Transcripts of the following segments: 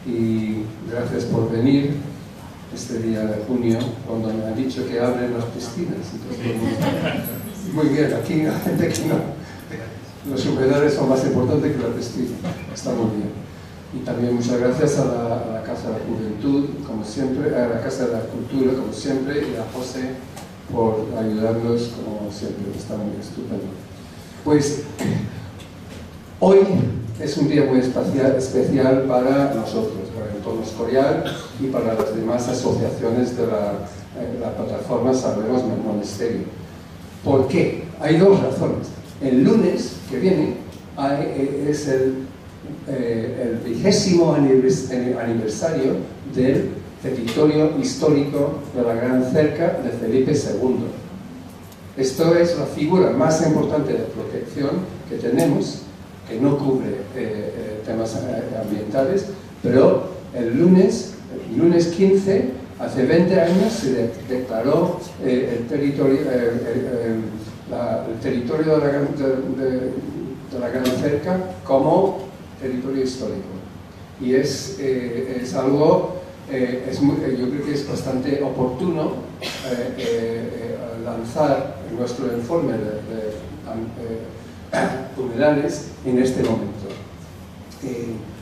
y gracias por venir este día de junio, cuando me han dicho que abren las piscinas. Entonces, muy bien, aquí hay gente que no. Los humedales son más importantes que la piscina. Está muy bien. Y también muchas gracias a la Casa de la Juventud, como siempre, a la Casa de la Cultura, como siempre, y a José por ayudarnos, como siempre. Está muy estupendo. Pues hoy es un día muy especial para nosotros, para el Entorno Escorial y para las demás asociaciones de la plataforma Salvemos el Monasterio. ¿Por qué? Hay dos razones. El lunes que viene es el 20º aniversario del territorio histórico de la Gran Cerca de Felipe II. Esto es la figura más importante de protección que tenemos, que no cubre temas ambientales, pero el lunes 15, hace 20 años, se declaró el territorio de la Gran Cerca como territorio histórico. Y es algo, yo creo que es bastante oportuno lanzar nuestro informe de humedales en este momento.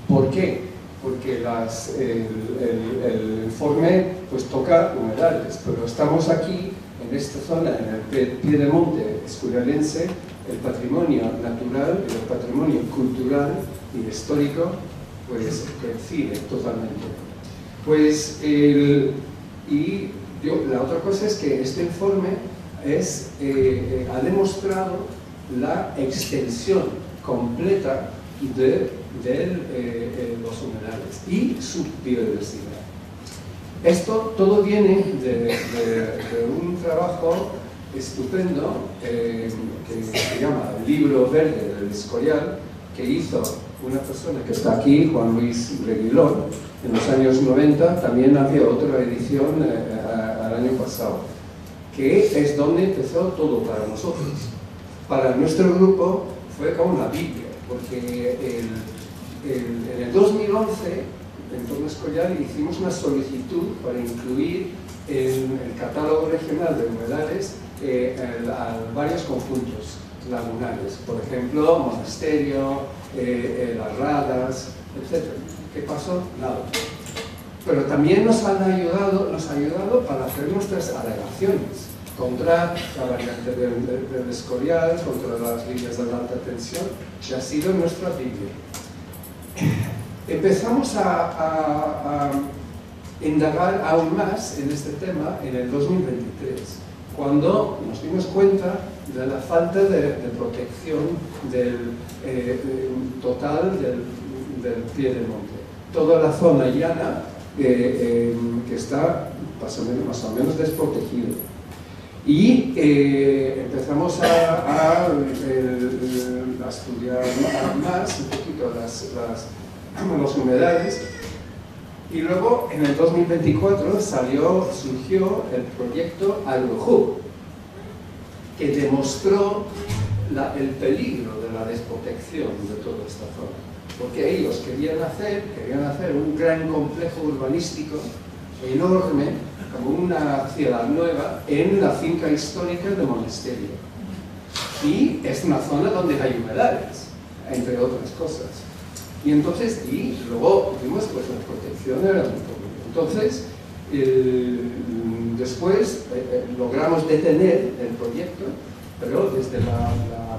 ¿Por qué? Porque el informe pues toca humedales, pero estamos aquí en esta zona, en el piedemonte escorialense, el patrimonio natural y el patrimonio cultural y histórico pues coincide totalmente. Pues la otra cosa es que este informe ha demostrado la extensión completa de los humedales y su biodiversidad. Esto todo viene de un trabajo estupendo que se llama el Libro Verde del Escorial, que hizo una persona que está aquí, Juan Luis Reguilón, en los años 90. También había otra edición al año pasado, que es donde empezó todo para nosotros. Para nuestro grupo fue como una Biblia, porque en el 2011, en Entorno Escorial, hicimos una solicitud para incluir en el catálogo regional de humedales a varios conjuntos lagunares, por ejemplo, Monasterio, Las Radas, etc. ¿Qué pasó? Nada. Pero también nos ha ayudado para hacer nuestras alegaciones contra la variante del Escorial, contra las líneas de alta tensión, que ha sido nuestra Biblia. Empezamos a indagar aún más en este tema en el 2023, cuando nos dimos cuenta de la falta de protección total del piedemonte. Toda la zona llana que está más o menos desprotegida. Y empezamos a estudiar más un poquito los humedales, y luego en el 2024 surgió el proyecto AgroHub, que demostró el peligro de la desprotección de toda esta zona, porque ellos querían hacer un gran complejo urbanístico enorme, como una ciudad nueva, en la finca histórica de Monasterio. Y es una zona donde hay humedales, entre otras cosas. Y luego vimos pues la protección era muy poco. Entonces, después logramos detener el proyecto, pero desde la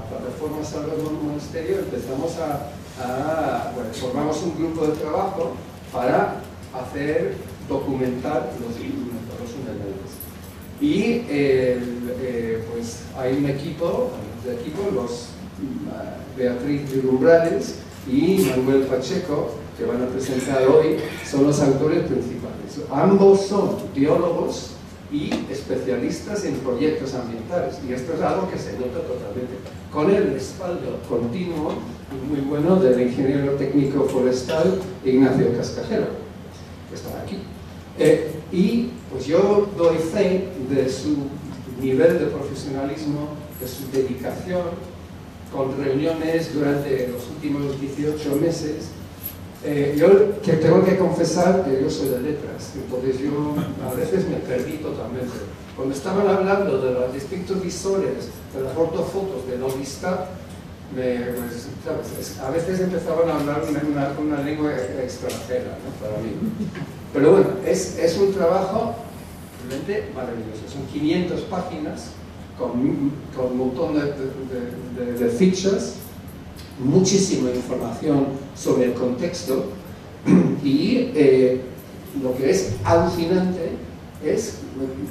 plataforma Salvemos el Monasterio empezamos formamos un grupo de trabajo para documentar los humedales. Y pues hay un equipo, Beatriz de Umbrales y Manuel Pacheco, que van a presentar hoy, son los autores principales. Ambos son biólogos y especialistas en proyectos ambientales, y esto es algo que se nota totalmente, con el respaldo continuo y muy bueno del ingeniero técnico forestal Ignacio Cascajero, que está aquí. Y pues yo doy fe de su nivel de profesionalismo, de su dedicación, con reuniones durante los últimos 18 meses, yo que tengo que confesar que yo soy de letras, entonces yo a veces me perdí totalmente. Cuando estaban hablando de los distintos visores, de las ortofotos, de la vista, a veces empezaban a hablar una lengua extranjera, ¿no? Para mí. Pero bueno, es un trabajo realmente maravilloso. Son 500 páginas con un montón de fichas, muchísima información sobre el contexto y lo que es alucinante es,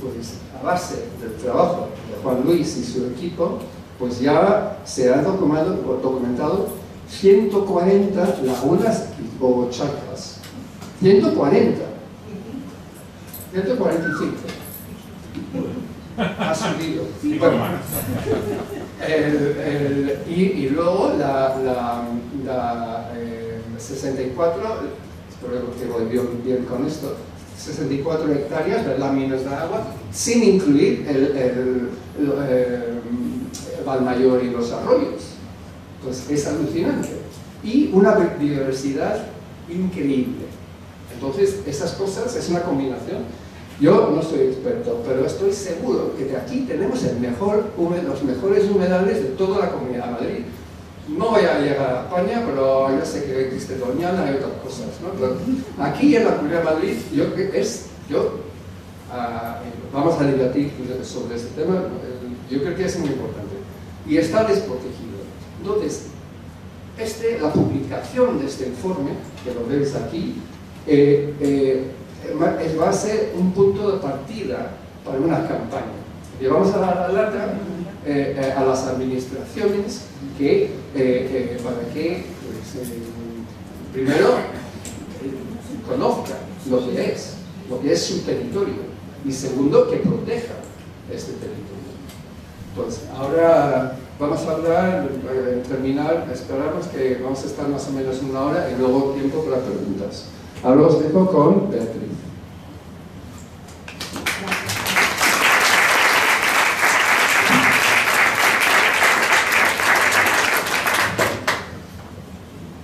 pues, a base del trabajo de Juan Luis y su equipo, pues ya se han documentado 140 lagunas o charcas. 140. 145. Ha subido. Bueno, y luego la 64, espero que voy bien con esto, 64 hectáreas de láminas de agua, sin incluir el Valmayor y los arroyos. Pues es alucinante. Y una biodiversidad increíble. Entonces, esas cosas es una combinación. Yo no soy experto, pero estoy seguro que de aquí tenemos los mejores humedales de toda la Comunidad de Madrid. No voy a llegar a España, pero yo sé que existe Doñana y otras cosas, ¿no? Pero aquí en la Comunidad de Madrid, vamos a debatir sobre este tema, yo creo que es muy importante. Y está desprotegido. Entonces, la publicación de este informe, que lo veis aquí, va a ser un punto de partida para una campaña. Y vamos a dar la lata a las administraciones para que pues, primero conozcan lo que es su territorio, y segundo, que proteja este territorio. Entonces, ahora vamos a hablar, terminar, esperamos que vamos a estar más o menos una hora y luego tiempo para preguntas. Ahora os dejo con Beatriz.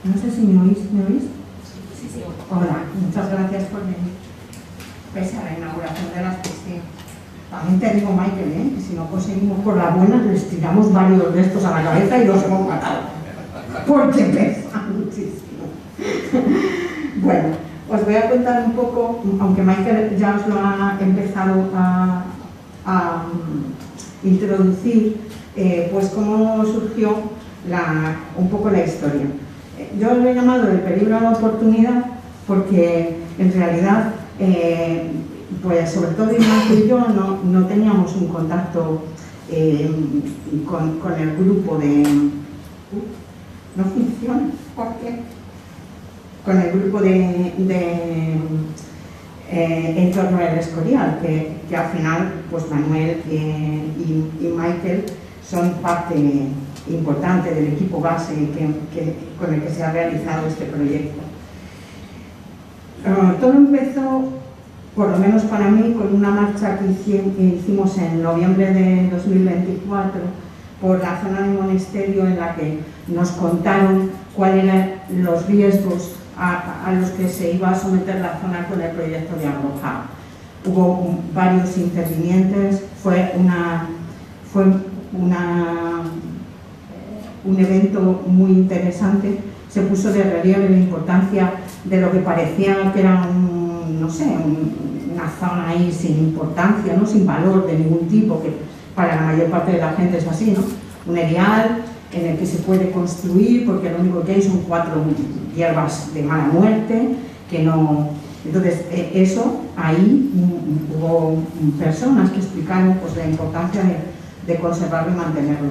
No sé si me oís. Sí, sí. Hola, muchas gracias por venir. Pese a la inauguración de la exposición. También te digo, Michael, que si no conseguimos por la buena, les tiramos varios de estos a la cabeza y los hemos matado. Porque pesa muchísimo. Bueno, os voy a contar un poco, aunque Michael ya os lo ha empezado a introducir, pues cómo surgió un poco la historia. Yo lo he llamado el peligro a la oportunidad porque en realidad, pues sobre todo Ignacio y yo no teníamos un contacto con el grupo de... no funciona, ¿por qué? Con el grupo de en torno al Escorial, que al final pues Manuel y Michael son parte importante del equipo base con el que se ha realizado este proyecto. Todo empezó, por lo menos para mí, con una marcha que hicimos en noviembre de 2024 por la zona de Monesterio, en la que nos contaron cuáles eran los riesgos a los que se iba a someter la zona con el proyecto de Agrojab. Hubo varios intervinientes, fue un evento muy interesante. Se puso de relieve la importancia de lo que parecía que era una zona ahí sin importancia, ¿no? Sin valor de ningún tipo, que para la mayor parte de la gente es así, ¿no? Un erial en el que se puede construir porque lo único que hay son 4 hierbas de mala muerte, que no... Entonces, eso, ahí hubo personas que explicaron pues, la importancia de conservarlo y mantenerlo.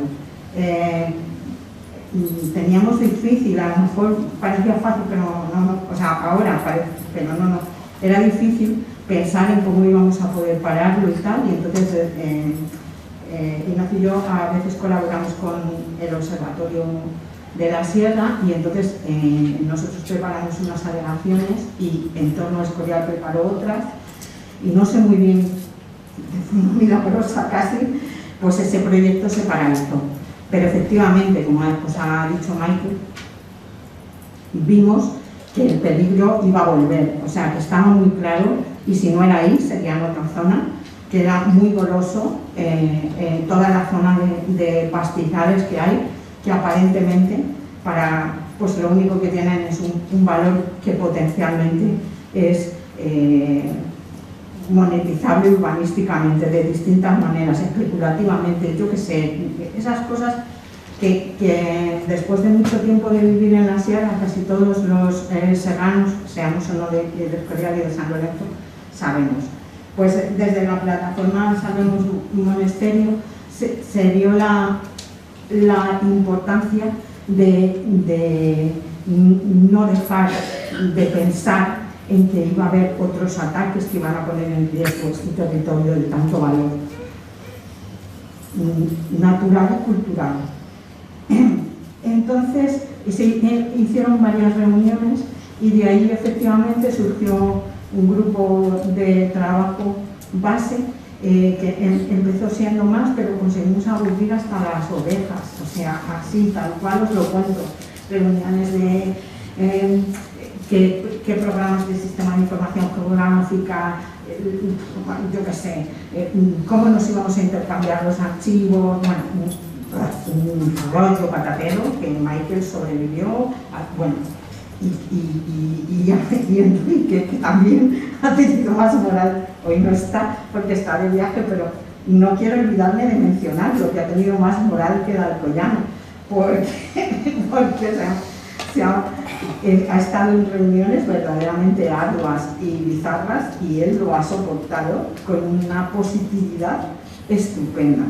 Teníamos difícil, a lo mejor parecía fácil, pero no, o sea, ahora parece, pero no, era difícil pensar en cómo íbamos a poder pararlo y tal, y entonces Ignacio y yo a veces colaboramos con el Observatorio de la Sierra, y entonces nosotros preparamos unas alegaciones y en torno a Escorial preparó otras, y no sé muy bien, de forma milagrosa casi, pues ese proyecto se paralizó. Pero efectivamente, como os ha dicho Michael, vimos que el peligro iba a volver, o sea que estaba muy claro, y si no era ahí sería en otra zona, que era muy goloso toda la zona de pastizales que hay, que aparentemente pues lo único que tienen es un valor que potencialmente es monetizable urbanísticamente de distintas maneras, especulativamente, yo qué sé, esas cosas que después de mucho tiempo de vivir en la sierra, casi todos los serranos, seamos o no de Escorial y de San Lorenzo, sabemos. Pues desde la plataforma Salvemos un Monasterio se vio la importancia de no dejar de pensar en que iba a haber otros ataques que iban a poner en riesgo este territorio de tanto valor natural y cultural. Entonces se hicieron varias reuniones y de ahí efectivamente surgió un grupo de trabajo base que empezó siendo más, pero conseguimos aburrir hasta las ovejas, o sea, así, tal cual os lo cuento. Reuniones de qué programas de sistema de información geográfica, yo qué sé, cómo nos íbamos a intercambiar los archivos, bueno, un rollo patatero que Michael sobrevivió, bueno, y Enrique, que también ha tenido más moral, hoy no está porque está de viaje, pero no quiero olvidarme de mencionarlo, que ha tenido más moral que el alcoyano, porque ha estado en reuniones verdaderamente arduas y bizarras y él lo ha soportado con una positividad estupenda.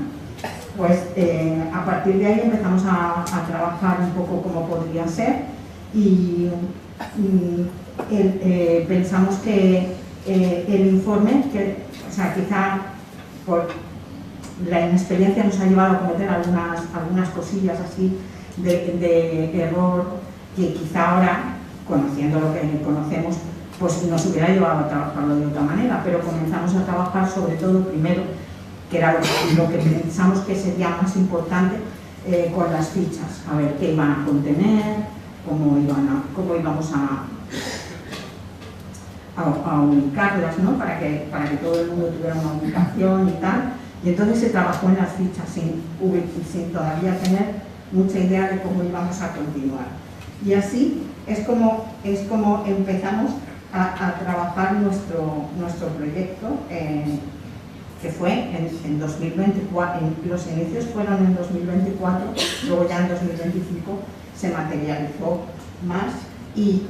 Pues a partir de ahí empezamos a trabajar un poco cómo podría ser y pensamos que el informe, o sea, quizá por la inexperiencia nos ha llevado a cometer algunas cosillas así de error que quizá ahora, conociendo lo que conocemos, pues nos hubiera llevado a trabajarlo de otra manera, pero comenzamos a trabajar sobre todo primero, que era lo que pensamos que sería más importante, con las fichas, a ver qué iban a contener, cómo íbamos a ubicarlas, ¿no? para que todo el mundo tuviera una ubicación y tal. Y entonces se trabajó en las fichas sin todavía tener mucha idea de cómo íbamos a continuar. Y así es como empezamos a trabajar nuestro proyecto, que fue en 2024, los inicios fueron en 2024, luego ya en 2025 se materializó más y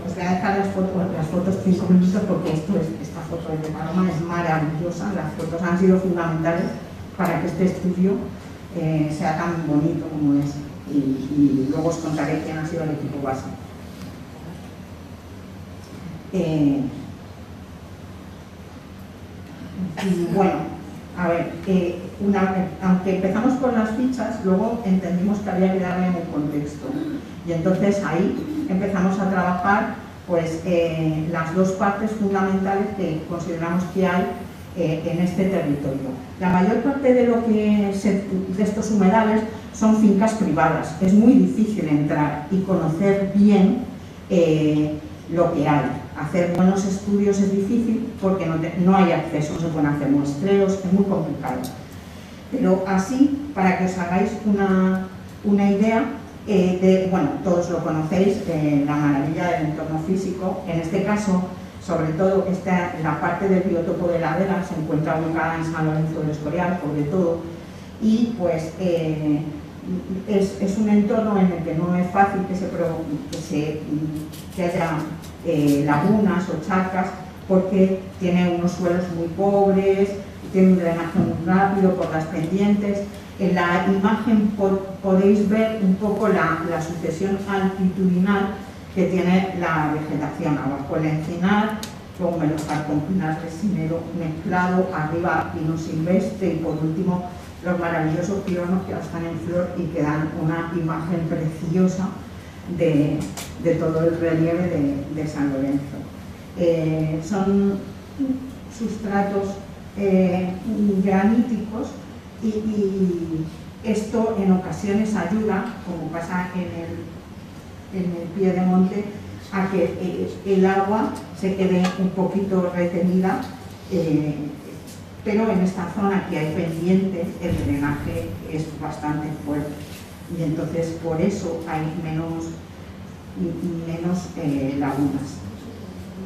os voy a dejar las fotos 5 minutos porque esta foto de Paloma es maravillosa, las fotos han sido fundamentales para que este estudio sea tan bonito como es y luego os contaré quién ha sido el equipo base. Y bueno, a ver, aunque empezamos con las fichas, luego entendimos que había que darle en el contexto. Y entonces ahí empezamos a trabajar pues, las dos partes fundamentales que consideramos que hay en este territorio. La mayor parte de estos humedales son fincas privadas. Es muy difícil entrar y conocer bien lo que hay. Hacer buenos estudios es difícil porque no hay acceso, no se pueden hacer muestreos, es muy complicado. Pero así, para que os hagáis una idea, bueno, todos lo conocéis, la maravilla del entorno físico. En este caso, sobre todo, la parte del biotopo de la Vega se encuentra ubicada en San Lorenzo del Escorial, sobre todo, y pues es un entorno en el que no es fácil que haya lagunas o charcas, porque tiene unos suelos muy pobres, tiene un drenaje muy rápido por las pendientes. En la imagen podéis ver un poco la sucesión altitudinal que tiene la vegetación. Abajo el encinar, luego melófar con pinar resinero mezclado, arriba pino silvestre y por último los maravillosos pironos que ahora están en flor y que dan una imagen preciosa de todo el relieve de San Lorenzo. Son sustratos graníticos y esto en ocasiones ayuda, como pasa el pie de monte a que el agua se quede un poquito retenida, pero en esta zona que hay pendiente el drenaje es bastante fuerte y entonces por eso hay menos lagunas,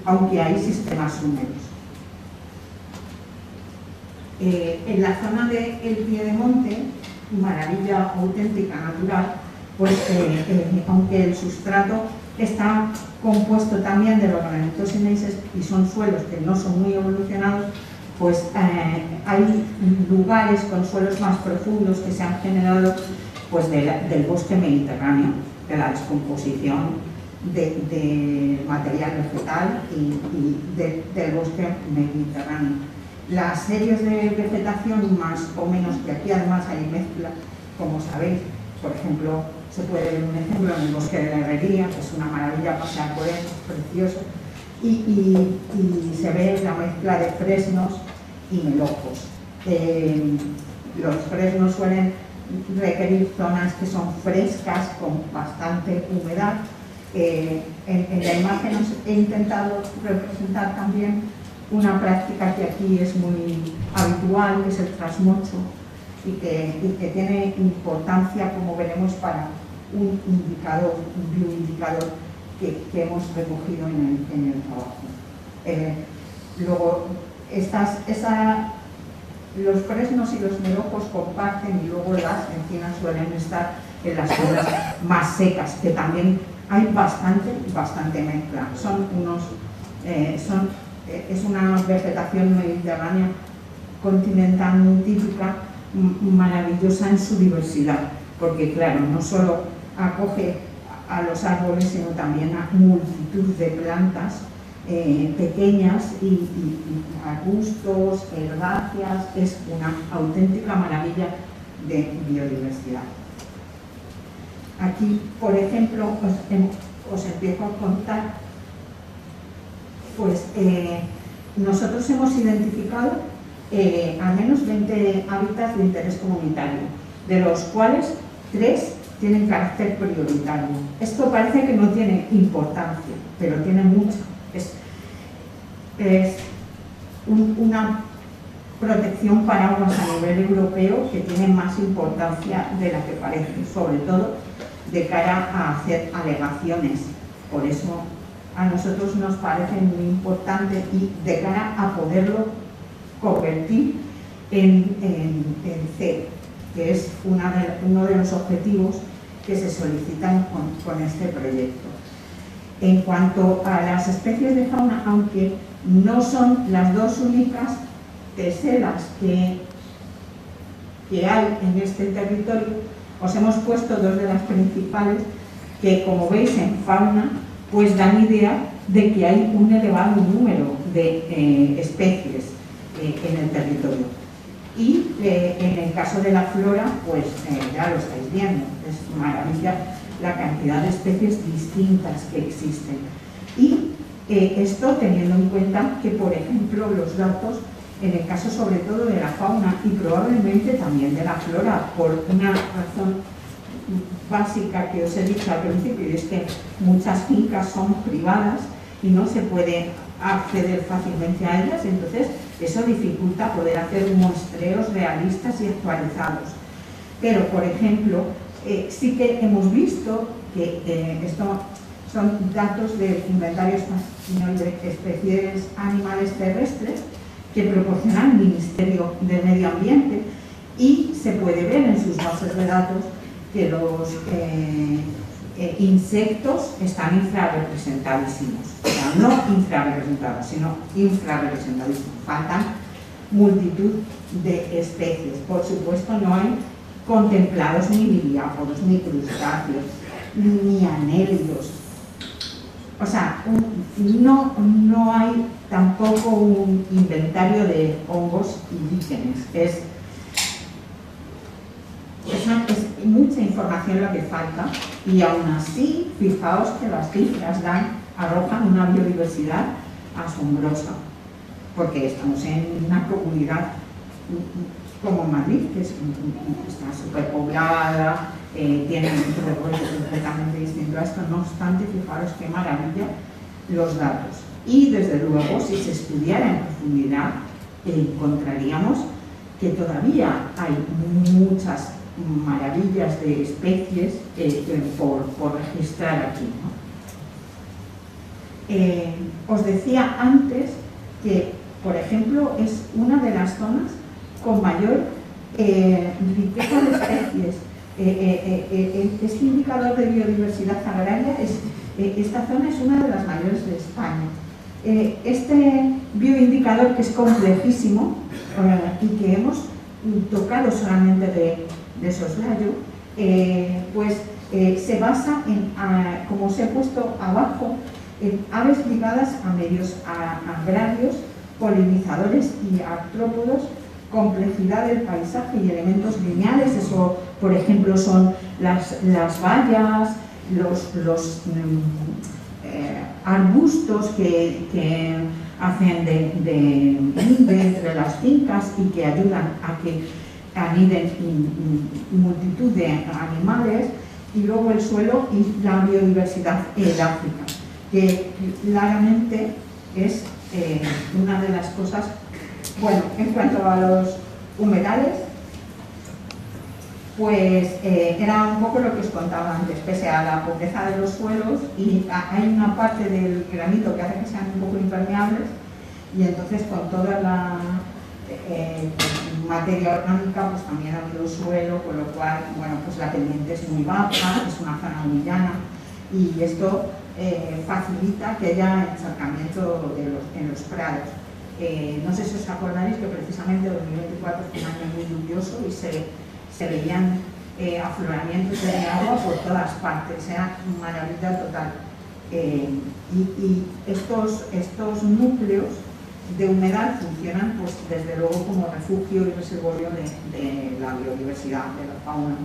aunque hay sistemas húmedos. En la zona del piedemonte, maravilla auténtica natural, pues aunque el sustrato está compuesto también de los granitos y son suelos que no son muy evolucionados, pues hay lugares con suelos más profundos que se han generado pues del bosque mediterráneo, de la descomposición de material vegetal y del bosque mediterráneo. Las series de vegetación más o menos, que aquí además hay mezcla, como sabéis, por ejemplo, se puede ver un ejemplo en el bosque de la Herrería, que es una maravilla pasear por él, es precioso, y se ve la mezcla de fresnos y melojos. Los fresnos suelen requerir zonas que son frescas, con bastante humedad. En la imagen os he intentado representar también una práctica que aquí es muy habitual, que es el trasmocho, y que tiene importancia, como veremos, para un bioindicador que hemos recogido en el trabajo. Luego, los fresnos y los melojos comparten, y luego las encinas suelen estar en las zonas más secas, que también hay bastante mezcla. Es una vegetación mediterránea continental muy típica, maravillosa en su diversidad, porque claro, no solo acoge a los árboles, sino también a multitud de plantas pequeñas y arbustos, herbáceas. Es una auténtica maravilla de biodiversidad. Aquí, por ejemplo, os empiezo a contar, pues nosotros hemos identificado al menos 20 hábitats de interés comunitario, de los cuales 3 tienen carácter prioritario. Esto parece que no tiene importancia, pero tiene mucha. Es una protección paraguas a nivel europeo que tiene más importancia de la que parece, sobre todo de cara a hacer alegaciones. Por eso a nosotros nos parece muy importante, y de cara a poderlo convertir en C, que es uno de los objetivos que se solicitan con este proyecto. En cuanto a las especies de fauna, aunque no son las dos únicas teselas que hay en este territorio, os hemos puesto 2 de las principales que, como veis en fauna, pues dan idea de que hay un elevado número de especies en el territorio. Y en el caso de la flora, pues ya lo estáis viendo, es maravilla la cantidad de especies distintas que existen. Y esto teniendo en cuenta que, por ejemplo, los datos, en el caso sobre todo de la fauna y probablemente también de la flora, por una razón básica que os he dicho al principio, y es que muchas fincas son privadas y no se puede acceder fácilmente a ellas, entonces eso dificulta poder hacer muestreos realistas y actualizados. Pero, por ejemplo, sí que hemos visto que esto son datos del Inventario Español de Especies Animales Terrestres que proporciona el Ministerio de Medio Ambiente, y se puede ver en sus bases de datos que los insectos están infrarrepresentadísimos. O sea, no infrarrepresentados, sino infrarrepresentadísimos. Faltan multitud de especies. Por supuesto, no hay contemplados ni liriápodos, ni crustáceos, ni anélidos. O sea, no hay tampoco un inventario de hongos y líquenes. Es mucha información lo que falta, y aún así, fijaos que las cifras arrojan una biodiversidad asombrosa, porque estamos en una comunidad como Madrid, que está superpoblada, tienen un revuelto completamente distinto a esto. No obstante, fijaros qué maravilla los datos. Y desde luego, si se estudiara en profundidad, encontraríamos que todavía hay muchas maravillas de especies por registrar aquí, ¿no? Os decía antes que, por ejemplo, es una de las zonas con mayor riqueza de especies. Este indicador de biodiversidad agraria, esta zona es una de las mayores de España. Este bioindicador, que es complejísimo y que hemos tocado solamente de soslayo, pues se basa en, como os he puesto abajo, en aves ligadas a medios agrarios, polinizadores y artrópodos, complejidad del paisaje y elementos lineales. Eso, por ejemplo, son las vallas, los arbustos que hacen de entre las fincas y que ayudan a que aniden multitud de animales, y luego el suelo y la biodiversidad edáfica, que claramente es una de las cosas. Bueno, en cuanto a los humedales, pues era un poco lo que os contaba antes. Pese a la pobreza de los suelos, y hay una parte del granito que hace que sean un poco impermeables, y entonces con toda la materia orgánica pues también ha habido suelo, con lo cual, bueno, pues la pendiente es muy baja, es una zona muy llana, y esto facilita que haya encharcamiento en los prados. No sé si os acordaréis que precisamente 2024 fue un año muy lluvioso y se veían afloramientos de agua por todas partes, era maravilla total. Y estos núcleos de humedal funcionan, pues, desde luego como refugio y reservorio de la biodiversidad, de la fauna.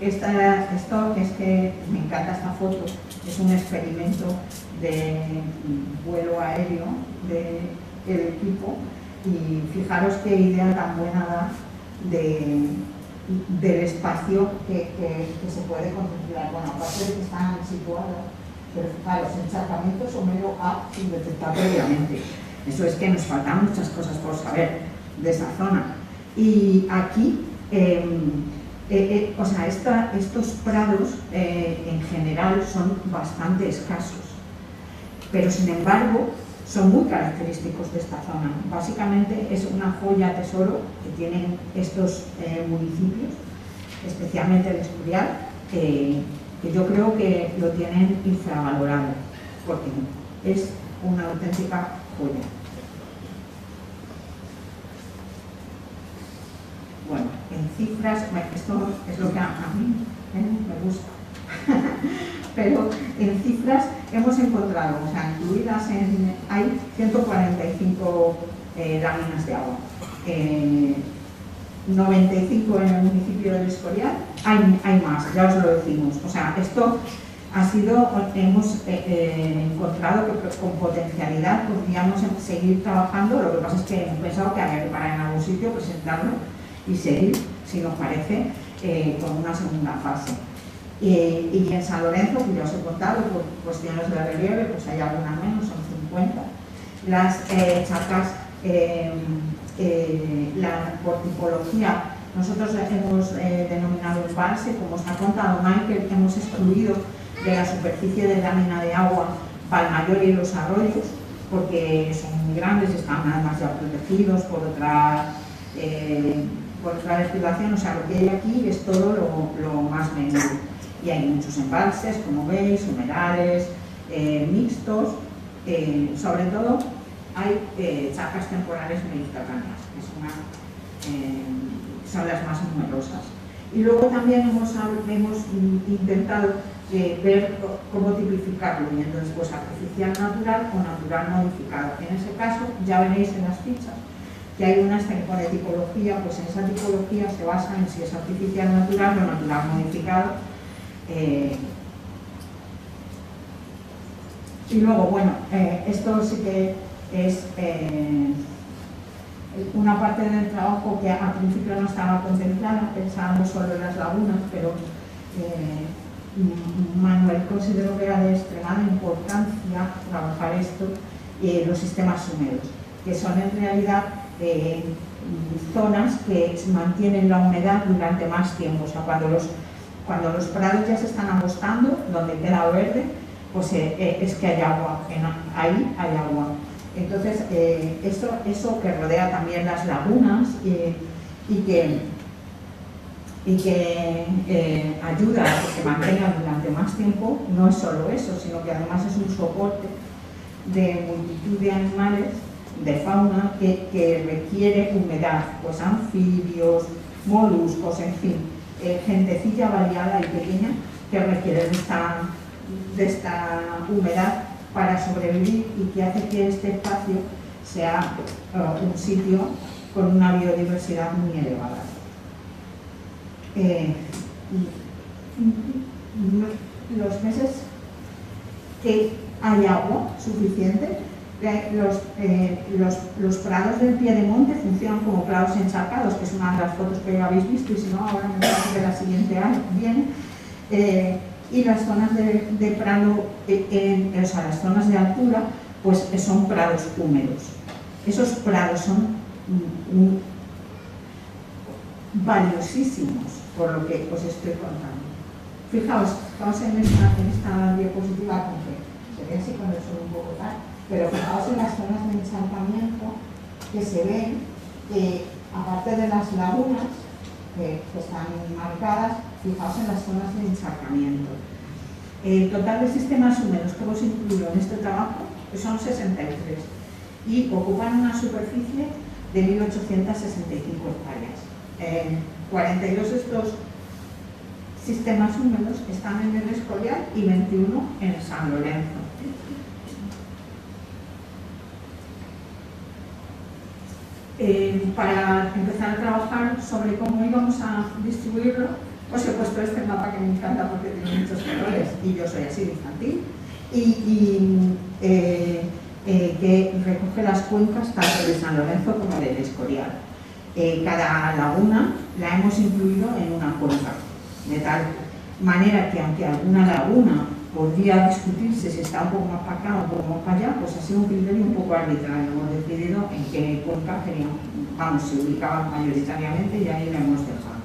Esto es que me encanta esta foto, es un experimento de vuelo aéreo del equipo, y fijaros qué idea tan buena da del espacio que se puede contemplar. Bueno, aparte de que están situados, pero fijaros, encharcamientos o mero sin detectar previamente. Eso es que nos faltan muchas cosas por saber de esa zona. Y aquí, o sea, estos prados en general son bastante escasos, pero sin embargo son muy característicos de esta zona. Básicamente es una joya tesoro que tienen estos municipios, especialmente el Escurial, que yo creo que lo tienen infravalorado, porque es una auténtica joya. Bueno, en cifras, esto es lo que a mí me gusta, pero en cifras hemos encontrado, o sea, incluidas hay 145 láminas de agua, 95 en el municipio del Escorial, hay más, ya os lo decimos. O sea, esto ha sido, hemos encontrado que con potencialidad podríamos seguir trabajando. Lo que pasa es que hemos pensado que había que parar en algún sitio, presentarlo y seguir, si nos parece, con una segunda fase. Y en San Lorenzo, que ya os he contado, por cuestiones de relieve, pues hay algunas menos, son 50. Las charcas, por tipología, nosotros hemos denominado embalse, como os ha contado Michael, hemos excluido de la superficie de lámina de agua Valmayor y los arroyos, porque son muy grandes, están además ya protegidos por otra legislación. O sea, lo que hay aquí es todo lo más menudo. Y hay muchos embalses, como veis, humedales, mixtos, sobre todo hay charcas temporales mediterráneas, que son las más numerosas. Y luego también hemos intentado ver cómo tipificarlo, y entonces pues artificial natural o natural modificado. En ese caso ya veréis en las fichas que hay una que pone tipología, pues en esa tipología se basa en si es artificial natural o natural modificado. Y luego, bueno, esto sí que es una parte del trabajo que al principio no estaba contemplada, pensábamos solo en las lagunas, pero Manuel consideró que era de extremada importancia trabajar esto, los sistemas húmedos, que son en realidad zonas que mantienen la humedad durante más tiempo. O sea, cuando los prados ya se están agostando, donde queda verde, pues es que hay agua, ahí hay agua. Entonces, eso que rodea también las lagunas y que ayuda a que se mantengan durante más tiempo, no es solo eso, sino que además es un soporte de multitud de animales, de fauna, que requiere humedad, pues anfibios, moluscos, en fin, gentecilla variada y pequeña que requiere de esta humedad para sobrevivir y que hace que este espacio sea un sitio con una biodiversidad muy elevada. Los meses que hay agua suficiente, los prados del piedemonte funcionan como prados encharcados, que es una de las fotos que habéis visto, y si no, ahora me parece que la siguiente viene. Y las zonas de prado, o sea, las zonas de altura, pues son prados húmedos. Esos prados son valiosísimos, por lo que os estoy contando. Fijaos en esta diapositiva con que se ve así con el sol un poco tal, pero fijaos en las zonas de encharcamiento que se ven que, aparte de las lagunas que están marcadas, fijaos en las zonas de encharcamiento. El total de sistemas húmedos que hemos incluido en este trabajo son 63 y ocupan una superficie de 1.865 hectáreas. 42 de estos sistemas húmedos están en el Escorial y 21 en San Lorenzo. Para empezar a trabajar sobre cómo íbamos a distribuirlo, os he puesto este mapa que me encanta porque tiene muchos colores y yo soy así de infantil, que recoge las cuencas tanto de San Lorenzo como del Escorial. Cada laguna la hemos incluido en una cuenca, de tal manera que aunque alguna laguna podría discutirse si está un poco más para acá o un poco más para allá, pues ha sido un criterio un poco arbitrario. Hemos decidido en qué cuenca se ubicaba mayoritariamente y ahí la hemos dejado.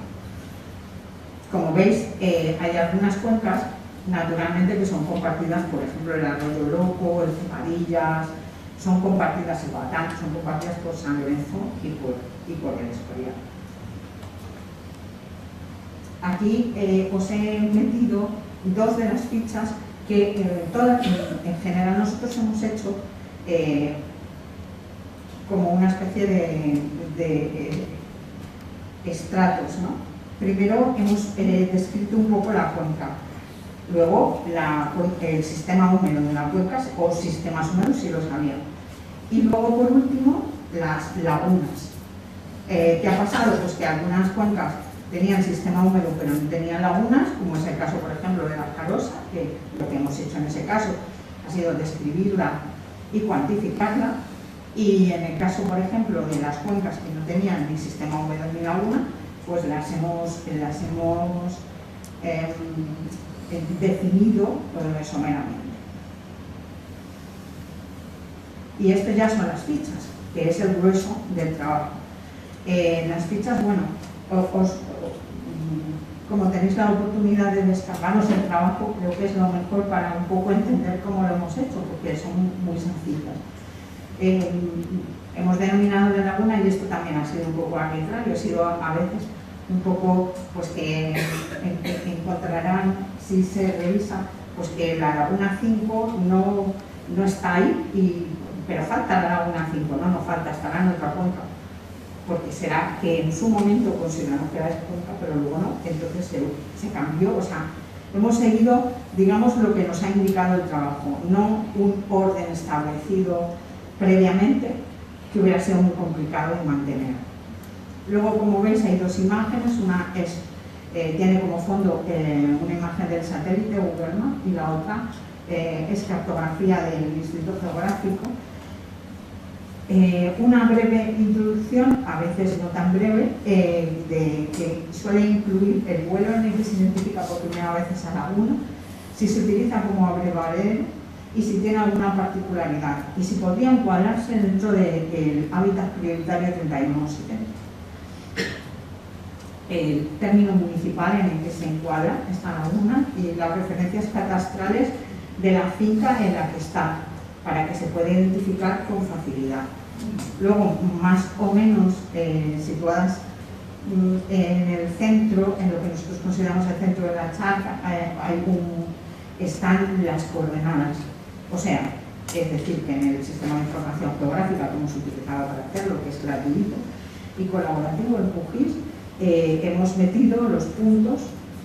Como veis, hay algunas cuencas, naturalmente, que son compartidas, por ejemplo, el Arroyo Loco, el Cepadillas, son compartidas igual, son compartidas por San Lorenzo y por el Escorial. Aquí os he metido dos de las fichas que todas, en general, nosotros hemos hecho como una especie de estratos, ¿no? Primero hemos descrito un poco la cuenca, luego el sistema húmedo de la cuenca o sistemas húmedos si los había, y luego por último las lagunas. ¿Qué ha pasado? Pues que algunas cuencas tenían sistema húmedo pero no tenían lagunas, como es el caso por ejemplo de la Jarosa, que lo que hemos hecho en ese caso ha sido describirla y cuantificarla, y en el caso por ejemplo de las cuencas que no tenían ni sistema húmedo ni laguna, pues las hemos definido someramente. Y estas ya son las fichas, que es el grueso del trabajo. Las fichas, bueno, como tenéis la oportunidad de descargaros el trabajo, creo que es lo mejor para un poco entender cómo lo hemos hecho, porque son muy sencillas. Hemos denominado de laguna, y esto también ha sido un poco arbitrario, ha sido a veces un poco, pues que encontrarán, si se revisa, pues que la laguna 5 no está ahí, pero falta la laguna 5, no falta, estará en otra cuenca, porque será que en su momento consideramos que era esa cuenca, pero luego no, entonces se cambió, o sea, hemos seguido, digamos, lo que nos ha indicado el trabajo, no un orden establecido previamente, que hubiera sido muy complicado de mantener. Luego, como veis, hay dos imágenes, una tiene como fondo una imagen del satélite Google Maps y la otra es cartografía del Instituto Geográfico. Una breve introducción, a veces no tan breve, que suele incluir el vuelo en el que se identifica por primera vez esa laguna, si se utiliza como abrevadero y si tiene alguna particularidad, y si podría encuadrarse dentro del hábitat prioritario 3170. El término municipal en el que se encuadra esta laguna y las referencias catastrales de la finca en la que está, para que se pueda identificar con facilidad. Luego, más o menos situadas en el centro, en lo que nosotros consideramos el centro de la charca, están las coordenadas. O sea, es decir, que en el sistema de información geográfica que hemos utilizado para hacerlo, que es gratuito y colaborativo, el QGIS, hemos metido los puntos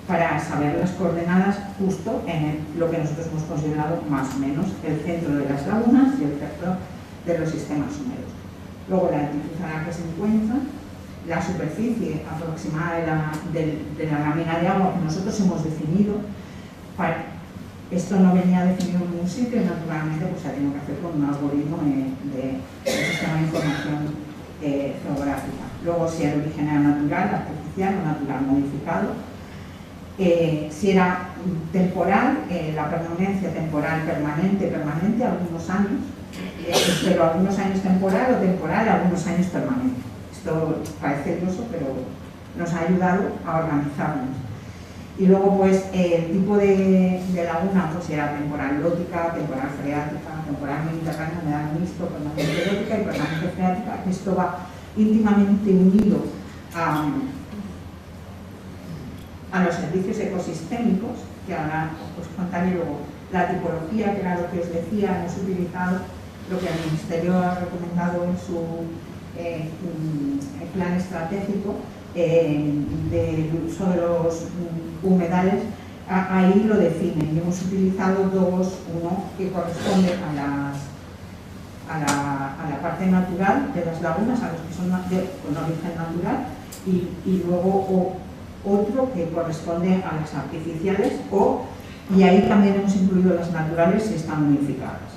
para saber las coordenadas justo en lo que nosotros hemos considerado más o menos el centro de las lagunas y el centro de los sistemas húmedos. Luego la altitud a la que se encuentra, la superficie aproximada de la lámina de agua que nosotros hemos definido. Esto no venía definido en ningún sitio y naturalmente pues, se ha tenido que hacer con un algoritmo de sistema de información geográfica. Luego si el origen era natural, artificial o natural modificado. Si era temporal, la permanencia temporal permanente algunos años, pero algunos años temporal o temporal algunos años permanente. Esto parece curioso, pero nos ha ayudado a organizarnos. Y luego pues el tipo de laguna pues era temporal lótica, temporal freática, temporal mediterránea, humedad mixto, permanente lótica y permanente freática. Esto va íntimamente unido a los servicios ecosistémicos, que ahora os contaré luego. La tipología, que era lo que os decía, hemos utilizado lo que el Ministerio ha recomendado en su plan estratégico del uso de los humedales. Ahí lo definen y hemos utilizado uno que corresponde a la parte natural de las lagunas, a los que son con origen natural, y luego otro que corresponde a las artificiales, y ahí también hemos incluido las naturales si están unificadas.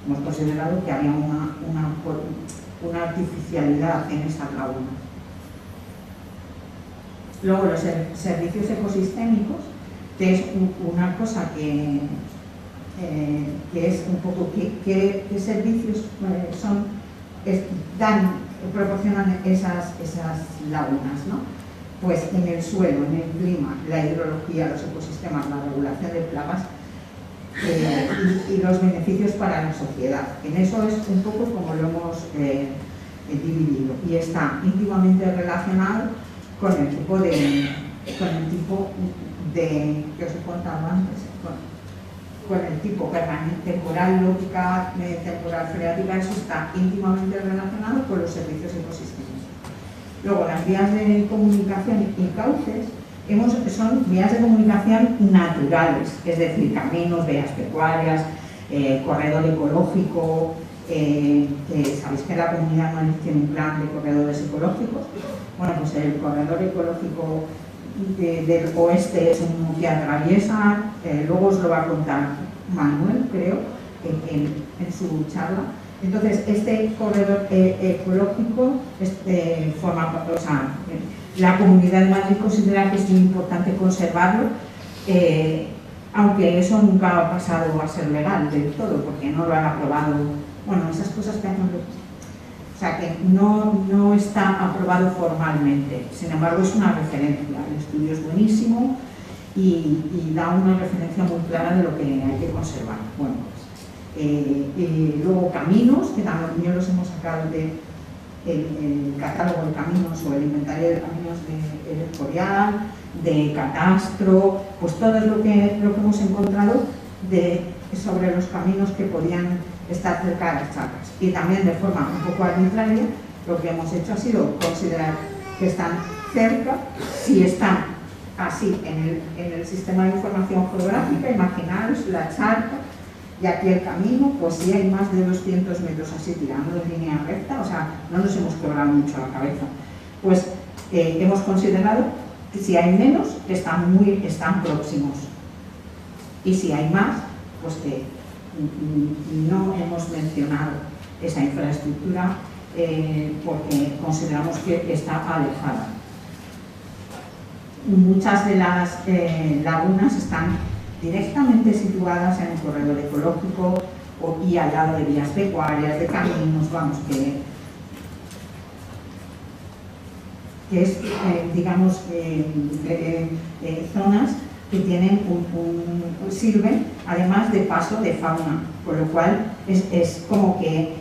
Hemos considerado que había una artificialidad en esas lagunas. Luego los servicios ecosistémicos, que es una cosa que es un poco qué servicios proporcionan esas lagunas, ¿no? Pues en el suelo, en el clima, la hidrología, los ecosistemas, la regulación de plagas y los beneficios para la sociedad. En eso es un poco como lo hemos dividido, y está íntimamente relacionado con el tipo de que os he contado antes, con el tipo permanente, temporal, lógica, temporal, freática. Eso está íntimamente relacionado con los servicios ecosistémicos. Luego, las vías de comunicación y cauces son vías de comunicación naturales, es decir, caminos, vías pecuarias, corredor ecológico. Sabéis que la Comunidad de Madrid tiene un plan de corredores ecológicos. Bueno, pues el corredor ecológico del oeste es uno que atraviesa, luego os lo va a contar Manuel, creo, en su charla. Entonces, este corredor ecológico forma, o sea, la Comunidad de Madrid considera que es muy importante conservarlo, aunque eso nunca ha pasado a ser legal del todo, porque no lo han aprobado. Bueno, esas cosas que hacen. O sea, que no está aprobado formalmente. Sin embargo, es una referencia. El estudio es buenísimo y da una referencia muy clara de lo que hay que conservar. Bueno, luego caminos, que también los hemos sacado del catálogo de caminos o el inventario de caminos del Escorial, de Catastro, pues todo lo que hemos encontrado sobre los caminos que podían estar cerca de las charcas. Y también de forma un poco arbitraria, lo que hemos hecho ha sido considerar que están cerca, si están así en el sistema de información geográfica, imaginaros la charca y aquí el camino, pues si hay más de 200 metros así tirando de línea recta, o sea, no nos hemos quebrado mucho la cabeza, pues hemos considerado que si hay menos, que están próximos, y si hay más, pues que no hemos mencionado esa infraestructura porque consideramos que está alejada. Muchas de las lagunas están directamente situadas en el corredor ecológico y al lado de vías pecuarias, de caminos, vamos, que es, digamos, zonas que tienen sirven además de paso de fauna, por lo cual es como que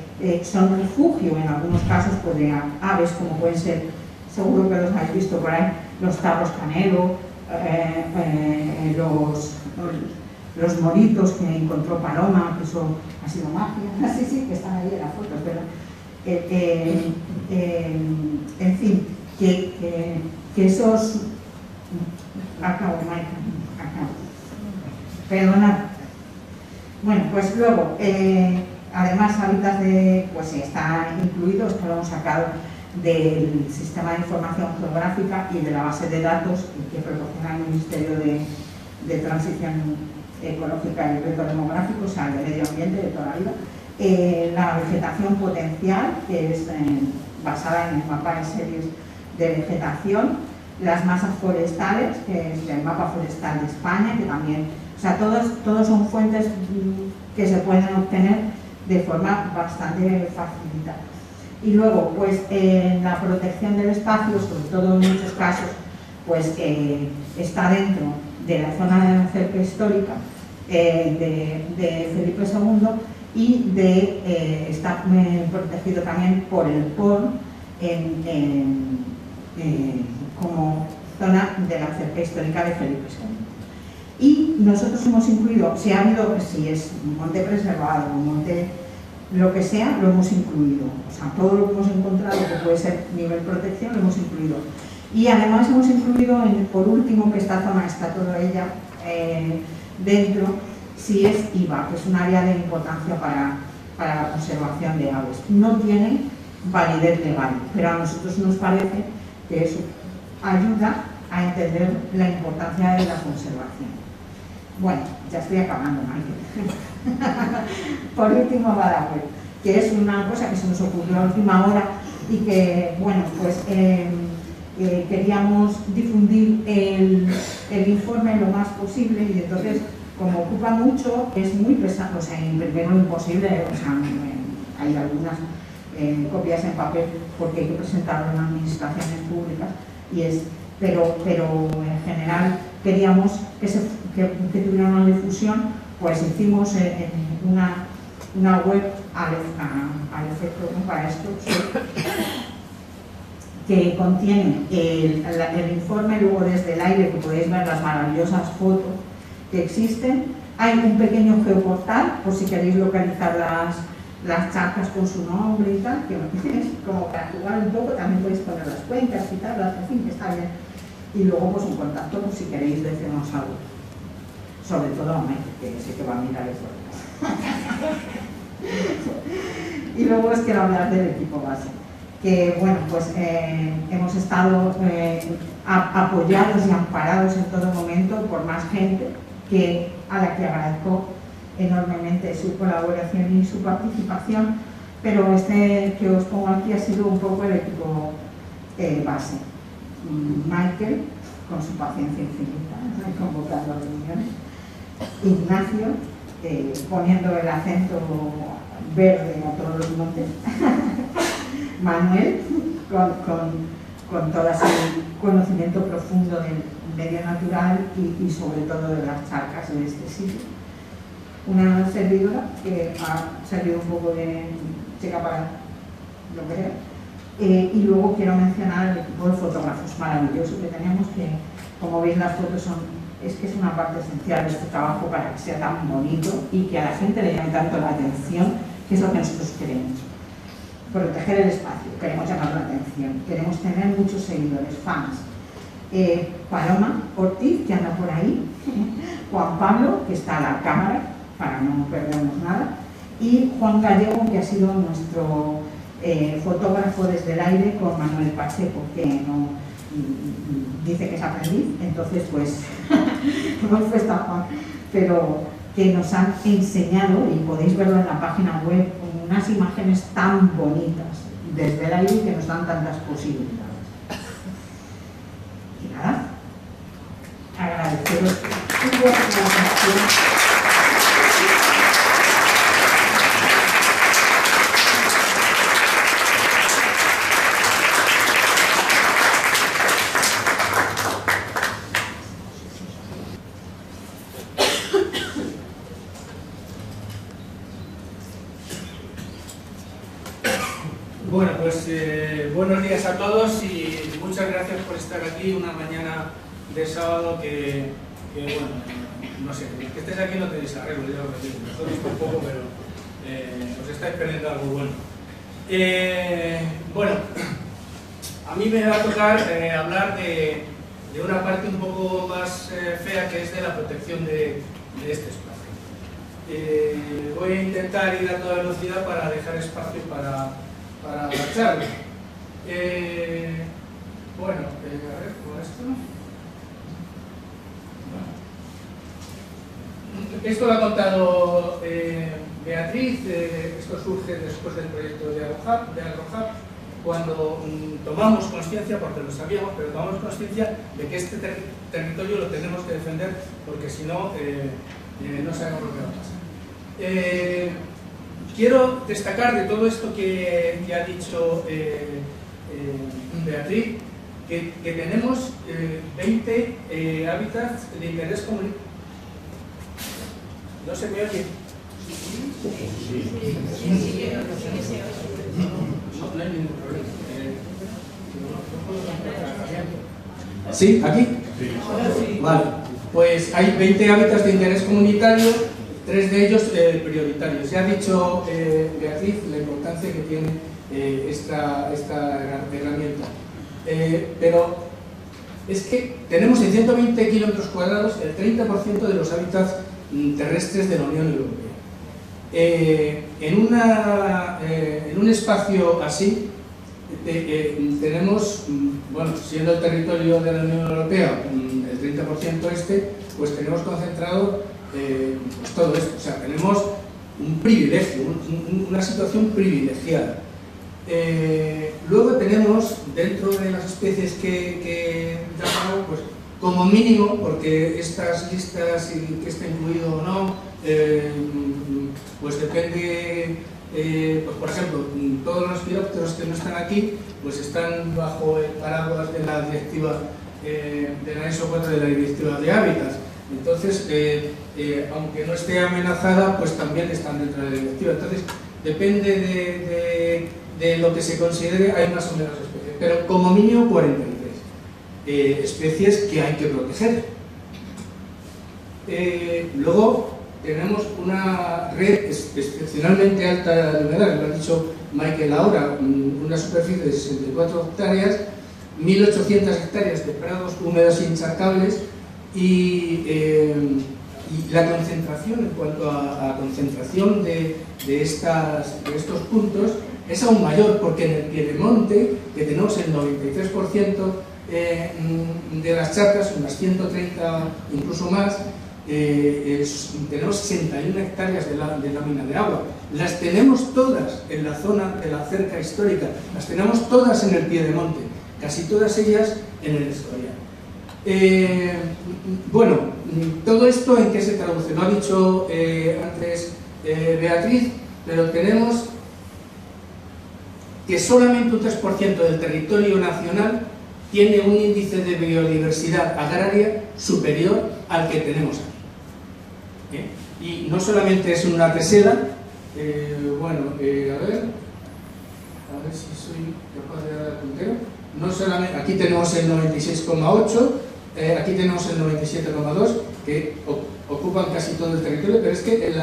son refugio en algunos casos pues, de aves, como pueden ser, seguro que los habéis visto por ahí, los tarros canelo, los moritos que encontró Paloma, que eso ha sido magia, sí, que están ahí en la foto, pero en fin, que esos... Acabo, perdonad. Bueno, pues luego, además hábitats pues está incluido, esto lo hemos sacado del Sistema de Información Geográfica y de la base de datos que proporciona el Ministerio de Transición Ecológica y Reto Demográfico, o sea, de Medio Ambiente de toda la vida. La vegetación potencial, que es basada en el mapa de series de vegetación. Las masas forestales, que es el mapa forestal de España, que también, o sea, todos son fuentes que se pueden obtener de forma bastante facilitada. Y luego, pues, la protección del espacio, sobre todo en muchos casos, pues, está dentro de la zona de la cerca histórica de Felipe II y está protegido también por el POR como zona de la cerca histórica de Felipe II. Y nosotros hemos incluido, si es monte preservado, monte lo que sea, lo hemos incluido. O sea, todo lo que hemos encontrado que puede ser nivel protección lo hemos incluido. Y además hemos incluido, por último, que esta zona está toda ella dentro, si es IVA, que es un área de importancia para la conservación de aves. No tiene validez legal, pero a nosotros nos parece que eso ayuda a entender la importancia de la conservación. Bueno, ya estoy acabando, Michael. Por último, Badajoz, que es una cosa que se nos ocurrió a última hora y que, bueno, pues queríamos difundir el informe lo más posible y entonces, como ocupa mucho, es muy pesado, o sea, primero imposible, o sea, hay algunas copias en papel porque hay que presentarlo en administraciones públicas pero en general queríamos que tuviera una difusión, pues hicimos una web al efecto, ¿no? Para esto, que contiene el informe, luego desde el aire, que podéis ver las maravillosas fotos que existen. Hay un pequeño geoportal, por si queréis localizar las charcas con su nombre y tal, que es como para jugar un poco, también podéis poner las cuencas, quitarlas, en fin, que está bien. Y luego pues un contacto por si queréis decirnos algo. Sobre todo a Mike, que sé que va a mirar eso. Y luego os quiero hablar del equipo base. Que bueno, pues hemos estado apoyados y amparados en todo momento por más gente a la que agradezco enormemente su colaboración y su participación, pero este que os pongo aquí ha sido un poco el equipo base. Michael, con su paciencia infinita, convocando reuniones. Ignacio, poniendo el acento verde a todos los montes. Manuel, con todo su conocimiento profundo del medio natural y sobre todo de las charcas de este sitio. Una servidora que ha servido un poco de checa para lo que era. Y luego quiero mencionar el equipo de fotógrafos maravilloso que tenemos, que como veis las fotos es una parte esencial de este trabajo para que sea tan bonito y que a la gente le llame tanto la atención, que es lo que nosotros queremos. Proteger el espacio, queremos llamar la atención, queremos tener muchos seguidores, fans. Paloma Ortiz, que anda por ahí, Juan Pablo, que está a la cámara, para no perdernos nada, y Juan Gallego, que ha sido nuestro fotógrafo desde el aire con Manuel Pacheco, que no dice que es aprendiz, entonces pues no fue esta Juan, pero que nos han enseñado, y podéis verlo en la página web, con unas imágenes tan bonitas desde el aire que nos dan tantas posibilidades. Y nada, agradeceros tu atención. Bueno, pues buenos días a todos y muchas gracias por estar aquí una mañana de sábado que bueno, no sé, que estéis aquí no tenéis arreglo, ya os lo digo, nosotros tampoco, pero os estáis perdiendo algo bueno. Bueno, a mí me va a tocar hablar de una parte un poco más fea, que es de la protección de este espacio. Voy a intentar ir a toda velocidad para dejar espacio para la charla. Bueno, a ver, con esto. Esto lo ha contado Beatriz, esto surge después del proyecto de AgroHub, cuando tomamos conciencia, porque lo sabíamos, pero tomamos conciencia de que este territorio lo tenemos que defender, porque si no, no sabemos lo que va a pasar. Quiero destacar de todo esto que ha dicho Beatriz, que tenemos 20 hábitats de interés comunitario. ¿No se me oye? No hay ningún problema. ¿Sí? ¿Aquí? Sí. Vale. Pues hay 20 hábitats de interés comunitario, 3 de ellos prioritarios. Ya ha dicho Beatriz la importancia que tiene esta herramienta. Pero es que tenemos en 120 kilómetros cuadrados el 30% de los hábitats terrestres de la Unión Europea. En un espacio así tenemos, bueno, siendo el territorio de la Unión Europea el 30% pues tenemos concentrado pues todo esto. O sea, tenemos un privilegio, una situación privilegiada. Luego tenemos, dentro de las especies que llamamos, pues como mínimo, porque estas listas, y que está incluido o no, pues depende, pues por ejemplo, todos los quirópteros que no están aquí, pues están bajo el paraguas de la directiva, del anexo 4 de la directiva de hábitats. Entonces, aunque no esté amenazada, pues también están dentro de la directiva. Entonces, depende de lo que se considere, hay más o menos especies, pero como mínimo 43 especies que hay que proteger. Luego tenemos una red excepcionalmente alta de humedad, lo ha dicho Michael ahora, una superficie de 64 hectáreas, 1.800 hectáreas de prados húmedos e encharcables, y la concentración, en cuanto a concentración de estos puntos, es aún mayor, porque en el piedemonte, que tenemos el 93% de las charcas, unas 130 incluso más, tenemos 61 hectáreas de lámina de agua. Las tenemos todas en la zona de la cerca histórica, las tenemos todas en el piedemonte, casi todas ellas en el Escorial. Bueno, todo esto en qué se traduce, lo ha dicho antes Beatriz, pero tenemos que solamente un 3% del territorio nacional tiene un índice de biodiversidad agraria superior al que tenemos aquí. Y no solamente es una tesela, bueno, a ver si soy capaz de dar el puntero. No solamente, aquí tenemos el 96,8, aquí tenemos el 97,2, que ocupan casi todo el territorio, pero es que en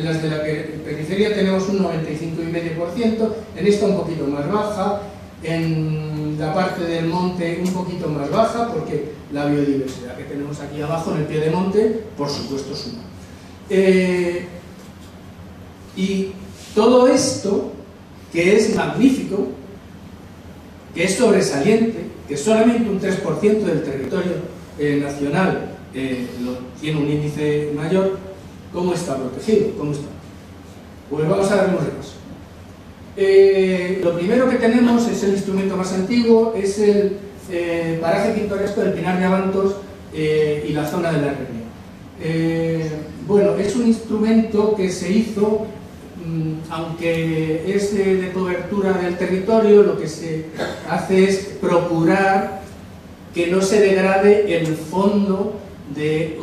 las de la periferia tenemos un 95,5%, en esta un poquito más baja, en la parte del monte un poquito más baja, porque la biodiversidad que tenemos aquí abajo en el pie de monte, por supuesto, suma. Y todo esto, que es magnífico, que es sobresaliente, que solamente un 3% del territorio nacional tiene un índice mayor, cómo está protegido, cómo está. Pues vamos a darle un repaso. Lo primero que tenemos es el instrumento más antiguo, es el paraje pintoresco del Pinar de Abantos y la zona de la Herrería. Bueno, es un instrumento que se hizo, aunque es de cobertura del territorio, lo que se hace es procurar que no se degrade el fondo de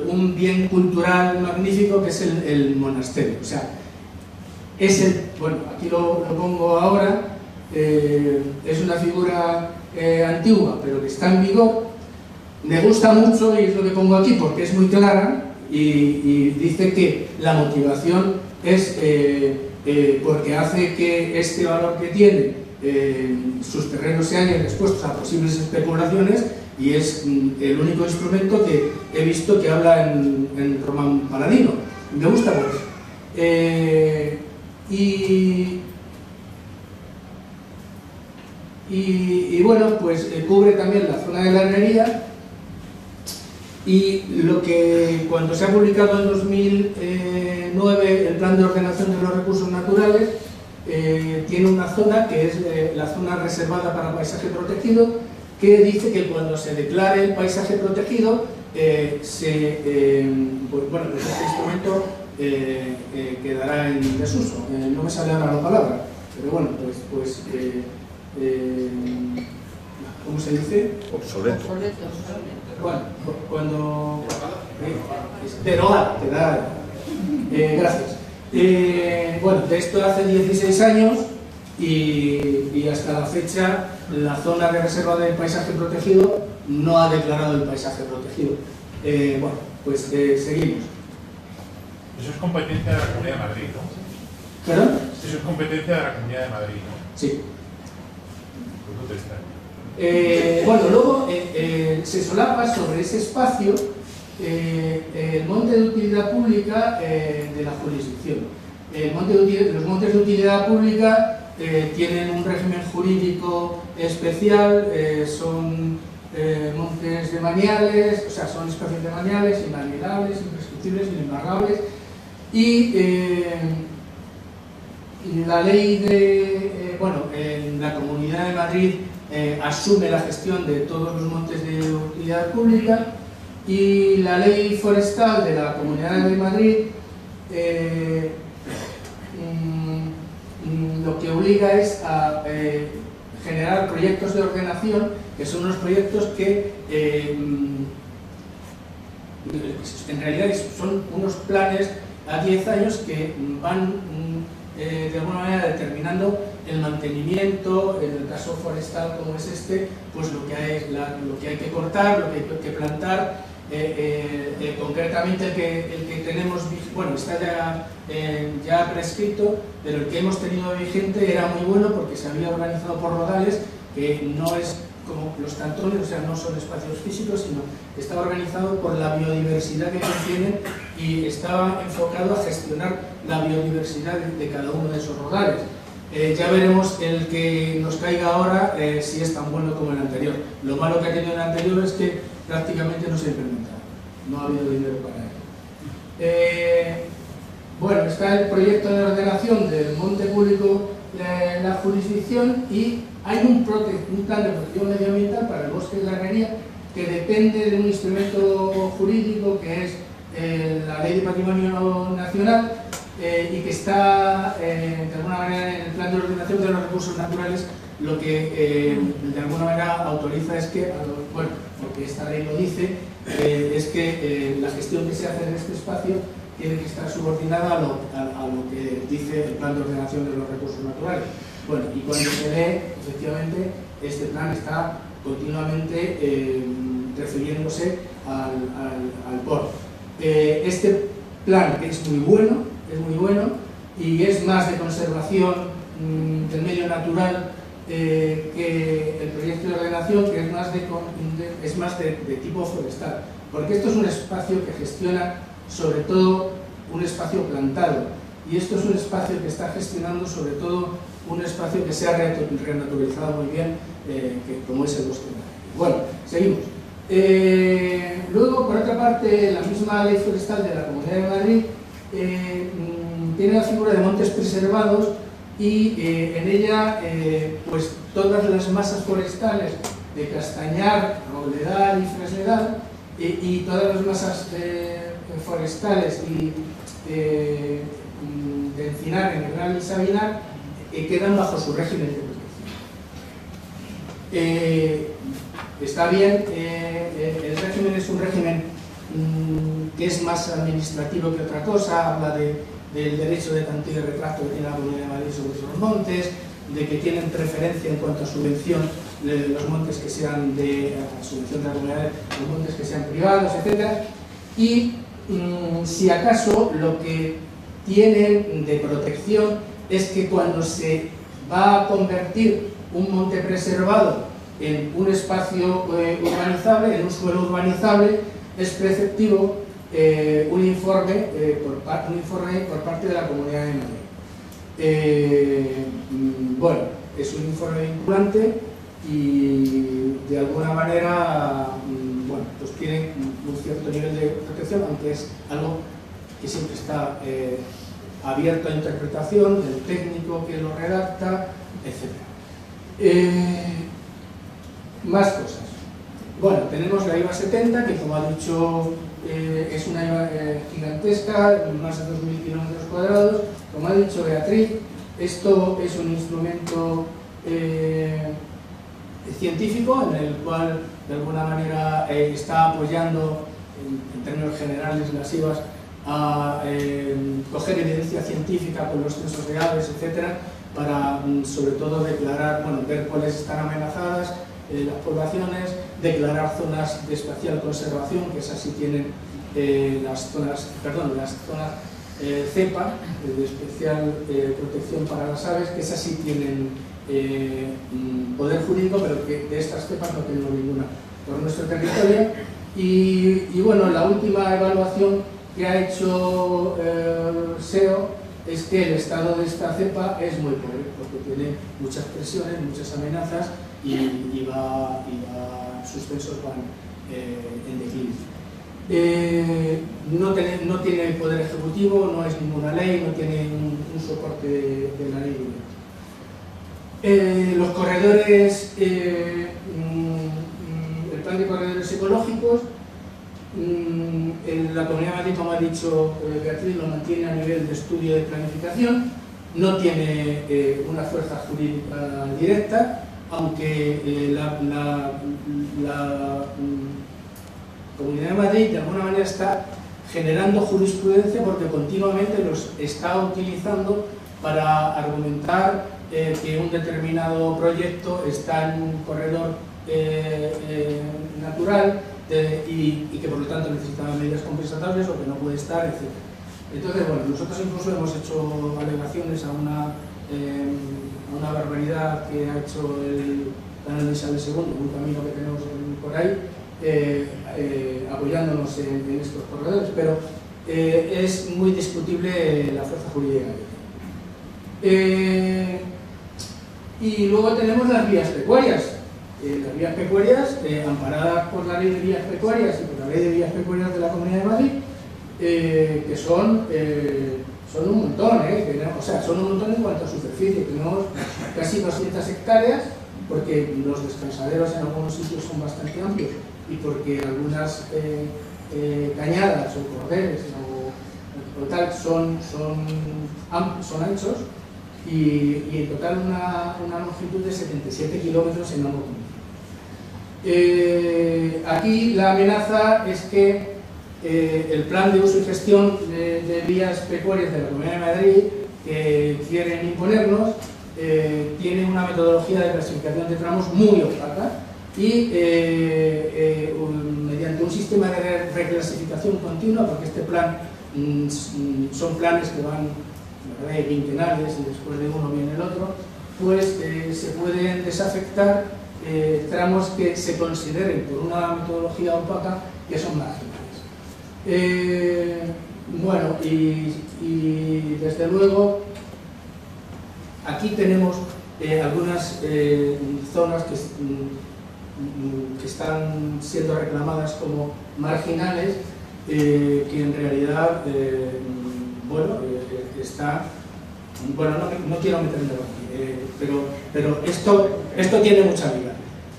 un bien cultural magnífico que es el monasterio. O sea, bueno, aquí lo pongo ahora, es una figura antigua, pero que está en vigor. Me gusta mucho, y es lo que pongo aquí, porque es muy clara, y dice que la motivación es porque hace que este valor que tiene, sus terrenos se hayan expuestos a posibles especulaciones, y es el único instrumento que he visto que habla en román paladino. Me gusta por eso. Y bueno, pues cubre también la zona de la Herrería, y lo que cuando se ha publicado en 2009 el Plan de Ordenación de los Recursos Naturales, tiene una zona que es la zona reservada para paisaje protegido, que dice que cuando se declare el paisaje protegido, pues bueno, pues este instrumento quedará en desuso. No me sale ahora la palabra, pero bueno, pues ¿cómo se dice? Obsoleto. Bueno, cuando derogar, gracias. Bueno, de esto hace 16 años y hasta la fecha la zona de reserva del paisaje protegido no ha declarado el paisaje protegido. Bueno, pues seguimos. Eso es competencia de la Comunidad de Madrid, ¿no? ¿Perdón? Eso es competencia de la Comunidad de Madrid, ¿no? Sí. Pues no te extraño. Bueno, luego se solapa sobre ese espacio el monte de utilidad pública de la jurisdicción. Los montes de utilidad pública tienen un régimen jurídico especial, son montes de maniales, o sea, son espacios de maniales, inalienables, imprescriptibles, inembargables, y la ley bueno, en la Comunidad de Madrid asume la gestión de todos los montes de utilidad pública, y la ley forestal de la Comunidad de Madrid lo que obliga es a generar proyectos de ordenación, que son unos proyectos que en realidad son unos planes a 10 años que van de alguna manera determinando el mantenimiento, en el caso forestal como es este, pues lo que hay que cortar, lo que hay que plantar. Concretamente el que tenemos, bueno, está ya prescrito, pero el que hemos tenido vigente era muy bueno porque se había organizado por rodales, que no es como los cantones, o sea, no son espacios físicos, sino estaba organizado por la biodiversidad que contienen y estaba enfocado a gestionar la biodiversidad de cada uno de esos rodales. Ya veremos el que nos caiga ahora si es tan bueno como el anterior. Lo malo que ha tenido el anterior es que prácticamente no se ha implementado, no ha habido dinero para ello. Bueno, está el proyecto de ordenación del monte público de la jurisdicción, y hay un plan de protección medioambiental para el bosque de la Herrería que depende de un instrumento jurídico que es la Ley de Patrimonio Nacional, y que está de alguna manera en el plan de ordenación de los recursos naturales. Lo que de alguna manera autoriza es que, bueno, porque esta ley lo dice, es que la gestión que se hace en este espacio tiene que estar subordinada a lo que dice el plan de ordenación de los recursos naturales. Bueno, y cuando se lee, efectivamente, este plan está continuamente refiriéndose al POR. Este plan, que es muy bueno, y es más de conservación del medio natural que el proyecto de ordenación, que es más de tipo forestal, porque esto es un espacio que gestiona sobre todo un espacio plantado, y esto es un espacio que está gestionando sobre todo un espacio que se ha renaturalizado muy bien, como es el bosque. Bueno, seguimos. Luego, por otra parte, la misma ley forestal de la Comunidad de Madrid tiene la figura de montes preservados y en ella pues todas las masas forestales de castañar, robledal y fresnedal y todas las masas forestales y de encinar, enebral y sabinar quedan bajo su régimen de protección. Está bien, el régimen es un régimen que es más administrativo que otra cosa, habla del derecho de tanteo y retracto que tiene la Comunidad de Madrid sobre esos montes, de que tienen preferencia en cuanto a subvención de los montes que sean de subvención de la comunidad, los montes que sean privados, etc. Y si acaso lo que tienen de protección es que cuando se va a convertir un monte preservado en un espacio urbanizable, en un suelo urbanizable, es preceptivo un informe por parte de la Comunidad de Madrid. Bueno, es un informe vinculante y de alguna manera bueno, pues tiene un cierto nivel de protección, aunque es algo que siempre está abierto a interpretación del técnico que lo redacta, etc. Más cosas. Bueno, tenemos la IVA 70, que como ha dicho es una IVA gigantesca, más de 2.000 kilómetros cuadrados. Como ha dicho Beatriz, esto es un instrumento científico en el cual de alguna manera está apoyando en términos generales las IVAs a coger evidencia científica con los censos de aves, etcétera, para sobre todo declarar, bueno, ver cuáles están amenazadas las poblaciones, declarar zonas de especial conservación, que esas sí tienen las zonas cepa, de especial protección para las aves, que esas sí tienen poder jurídico, pero que de estas cepas no tenemos ninguna por nuestro territorio. Y bueno, la última evaluación que ha hecho SEO es que el estado de esta cepa es muy pobre, porque tiene muchas presiones, muchas amenazas y sus censos van en declive. No tiene poder ejecutivo, no es ninguna ley, no tiene un soporte de la ley. Los corredores, el plan de corredores ecológicos, la Comunidad de Madrid, como ha dicho Beatriz, lo mantiene a nivel de estudio de planificación, no tiene una fuerza jurídica directa, aunque la Comunidad de Madrid de alguna manera está generando jurisprudencia porque continuamente los está utilizando para argumentar que un determinado proyecto está en un corredor natural y que por lo tanto necesita medidas compensatorias o que no puede estar, etc. Entonces, bueno, nosotros incluso hemos hecho alegaciones a una barbaridad que ha hecho el canal de Isabel II, un camino que tenemos por ahí, apoyándonos en estos corredores, pero es muy discutible la fuerza jurídica. Y luego tenemos las vías pecuarias. Las vías pecuarias, amparadas por la Ley de Vías Pecuarias y por la Ley de Vías Pecuarias de la Comunidad de Madrid, que son un montón, o sea, son un montón en cuanto a superficie. Tenemos casi 200 hectáreas, porque los descansaderos en algunos sitios son bastante amplios y porque algunas cañadas o cordeles o tal son anchos, y en total una longitud de 77 kilómetros en ambos municipios. Aquí la amenaza es que el plan de uso y gestión de vías pecuarias de la Comunidad de Madrid que quieren imponernos tiene una metodología de clasificación de tramos muy opaca y mediante un sistema de reclasificación continua, porque este plan son planes que van quinquenales y después de uno viene el otro, pues se pueden desafectar tramos que se consideren por una metodología opaca que son marginales. Bueno, y desde luego aquí tenemos algunas zonas que están siendo reclamadas como marginales, que en realidad, no quiero meterme aquí, pero esto tiene mucha miga.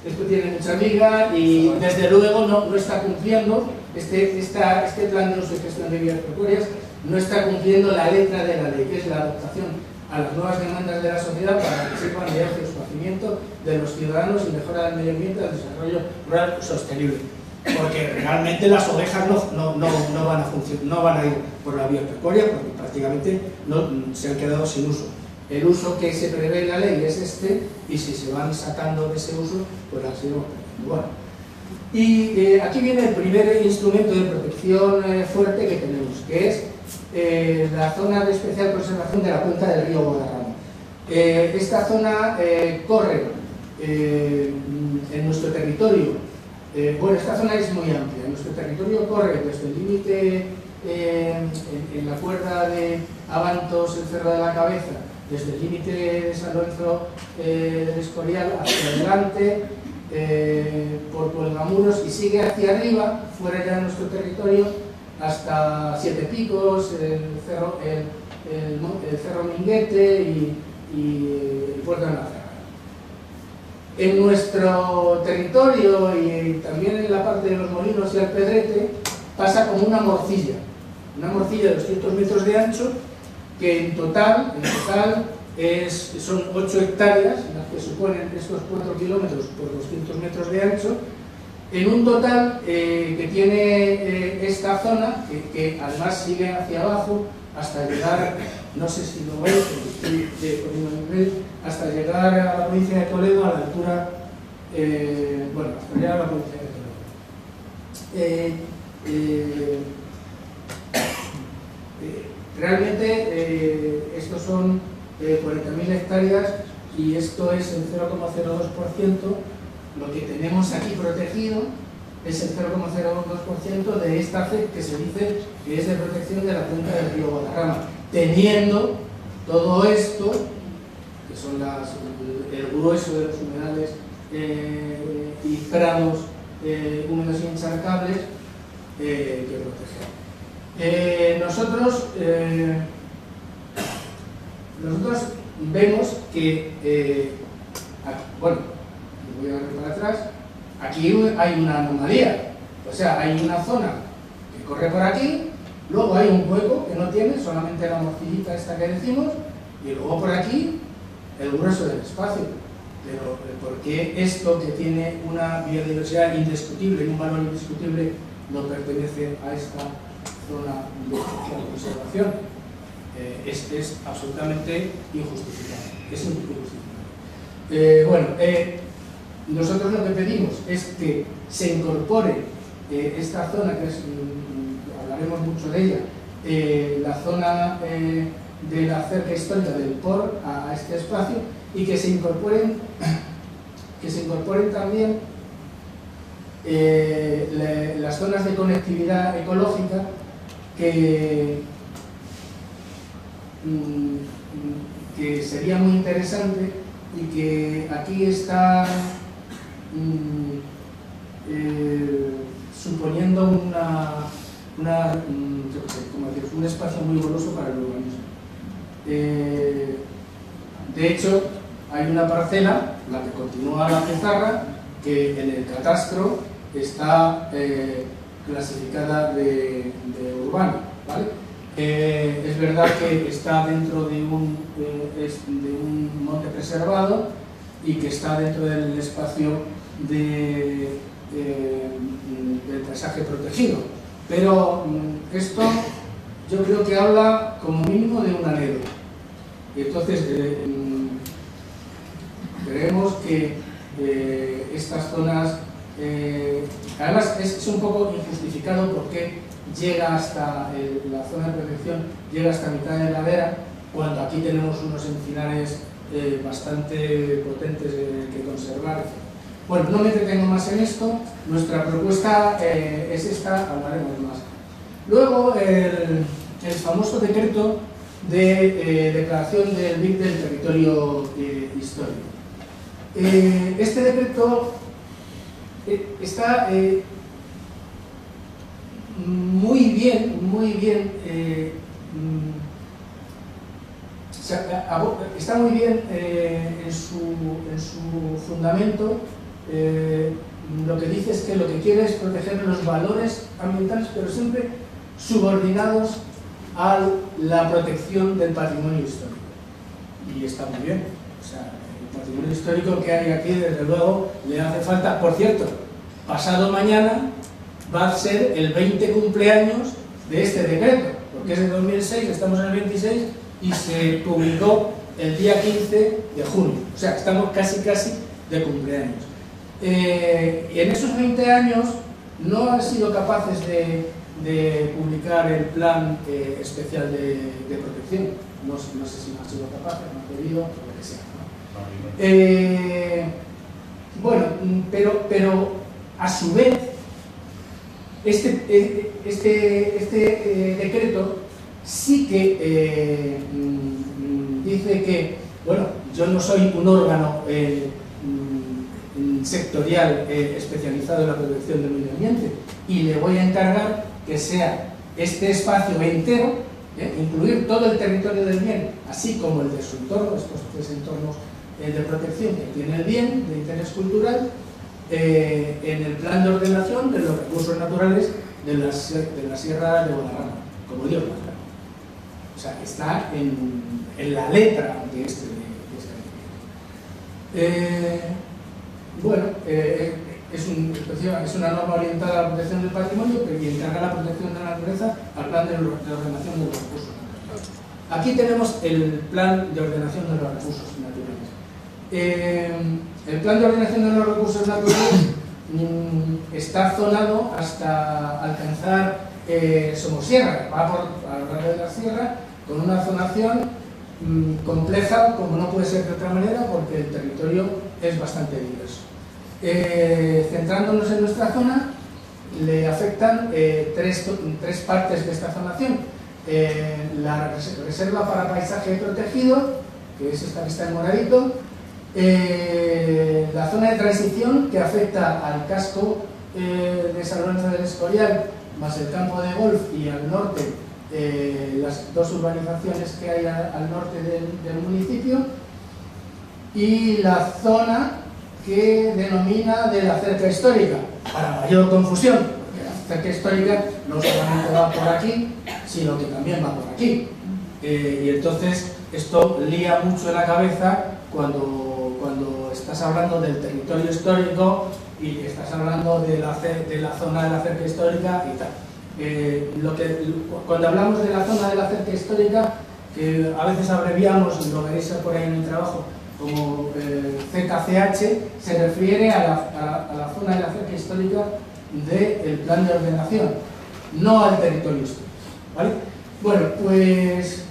Esto tiene mucha miga y desde luego no está cumpliendo este plan de uso y gestión de vías pecuarias, no está cumpliendo la letra de la ley, que es la adaptación a las nuevas demandas de la sociedad para que sirvan de eje de esparcimiento de los ciudadanos y mejora del medio ambiente y del desarrollo rural sostenible. Porque realmente las ovejas no van a ir por la vía pecuaria, porque prácticamente se han quedado sin uso. El uso que se prevé en la ley es este, y si se van sacando de ese uso, pues la seguimos perdiendo. Bueno, y aquí viene el primer instrumento de protección fuerte que tenemos, que es la zona de especial conservación de la cuenca del río Guadarrama. Esta zona corre en nuestro territorio. Esta zona es muy amplia. En nuestro territorio corre desde el límite en la cuerda de Abantos, el Cerro de la Cabeza, desde el límite de San Lorenzo del Escorial hacia adelante, por Cuelgamuros, y sigue hacia arriba, fuera ya de nuestro territorio, hasta Siete Picos, el Cerro Minguete y el Puerto de la Cerrada. En nuestro territorio y también en la parte de los Molinos y Alpedrete pasa como una morcilla de 200 metros de ancho, que en total son 8 hectáreas, las que suponen estos 4 kilómetros por 200 metros de ancho, en un total que tiene esta zona, que además sigue hacia abajo hasta llegar, no sé si lo veis, porque estoy poniendo el nivel, hasta llegar a la provincia de Toledo, a la altura, hasta llegar a la provincia de Toledo. Realmente estos son 40.000 hectáreas y esto es el 0,02%. Lo que tenemos aquí protegido es el 0,02% de esta FED que se dice que es de protección de la cuenca del río Guadarrama, teniendo todo esto, que son el grueso de los humedales y prados húmedos y encharcables, que proteger. Nosotros vemos que, voy a ver para atrás, aquí hay una anomalía, o sea, hay una zona que corre por aquí, luego hay un hueco que no tiene, solamente la morcillita esta que decimos, y luego por aquí el grueso del espacio. Pero ¿por qué esto que tiene una biodiversidad indiscutible y un valor indiscutible no pertenece a esta zona de especial conservación? Es absolutamente injustificado. Es injustificado. Nosotros lo que pedimos es que se incorpore esta zona, que hablaremos mucho de ella, la zona de la cerca histórica del POR a este espacio, y que se incorporen también las zonas de conectividad ecológica que sería muy interesante y que aquí está suponiendo un espacio muy goloso para el urbanismo. De hecho, hay una parcela, la que continúa la pizarra, que en el catastro está clasificada de urbano, ¿vale? Es verdad que está dentro de un monte preservado y que está dentro del espacio del paisaje protegido, pero esto yo creo que habla como mínimo de un anhelo. Entonces creemos que estas zonas, además es un poco injustificado porque llega hasta la zona de protección, llega hasta mitad de la ladera, cuando aquí tenemos unos encinares bastante potentes que conservar. Bueno, no me entretengo más en esto, nuestra propuesta es esta, hablaremos más. Luego, el famoso decreto de declaración del BIC del territorio histórico. Este decreto está muy bien, está muy bien en su fundamento. Lo que dice es que lo que quiere es proteger los valores ambientales, pero siempre subordinados a la protección del patrimonio histórico. Y está muy bien. O sea, el patrimonio histórico que hay aquí, desde luego, le hace falta. Por cierto, pasado mañana va a ser el 20 cumpleaños de este decreto, porque es de 2006, estamos en el 26 y se publicó el día 15 de junio. O sea, estamos casi de cumpleaños. Y en esos 20 años no han sido capaces de publicar el plan especial de protección. No sé si no han sido capaces, no han querido, lo que sea, ¿no? Bueno, pero a su vez este decreto sí que dice que, bueno, yo no soy un órgano sectorial especializado en la protección del medio ambiente y le voy a encargar que sea este espacio entero, incluir todo el territorio del bien, así como el de su entorno, estos tres entornos de protección que tiene el bien de interés cultural, en el plan de ordenación de los recursos naturales de la Sierra de Guadarrama, como Dios manda. O sea, está en la letra de este bueno, es una norma orientada a la protección del patrimonio y encarga la protección de la naturaleza al plan de ordenación de los recursos naturales. Aquí tenemos el plan de ordenación de los recursos naturales. El plan de ordenación de los recursos naturales está zonado hasta alcanzar Somosierra, va por a lo largo de la sierra, con una zonación compleja, como no puede ser de otra manera, porque el territorio es bastante diverso. Centrándonos en nuestra zona, le afectan tres partes de esta zonación. La reserva para paisaje protegido, que es esta que está en moradito, la zona de transición, que afecta al casco de San Lorenzo del Escorial, más el campo de golf, y al norte las dos urbanizaciones que hay al norte del municipio, y la zona que denomina de la cerca histórica, para mayor confusión, porque la cerca histórica no solamente va por aquí, sino que también va por aquí. Y entonces esto lía mucho en la cabeza cuando estás hablando del territorio histórico y estás hablando de la zona de la cerca histórica y tal. Cuando hablamos de la zona de la cerca histórica, que a veces abreviamos, lo veréis por ahí en el trabajo, como ZCH, se refiere a la zona de la cerca histórica del plan de ordenación, no al territorio histórico, ¿vale? Bueno, pues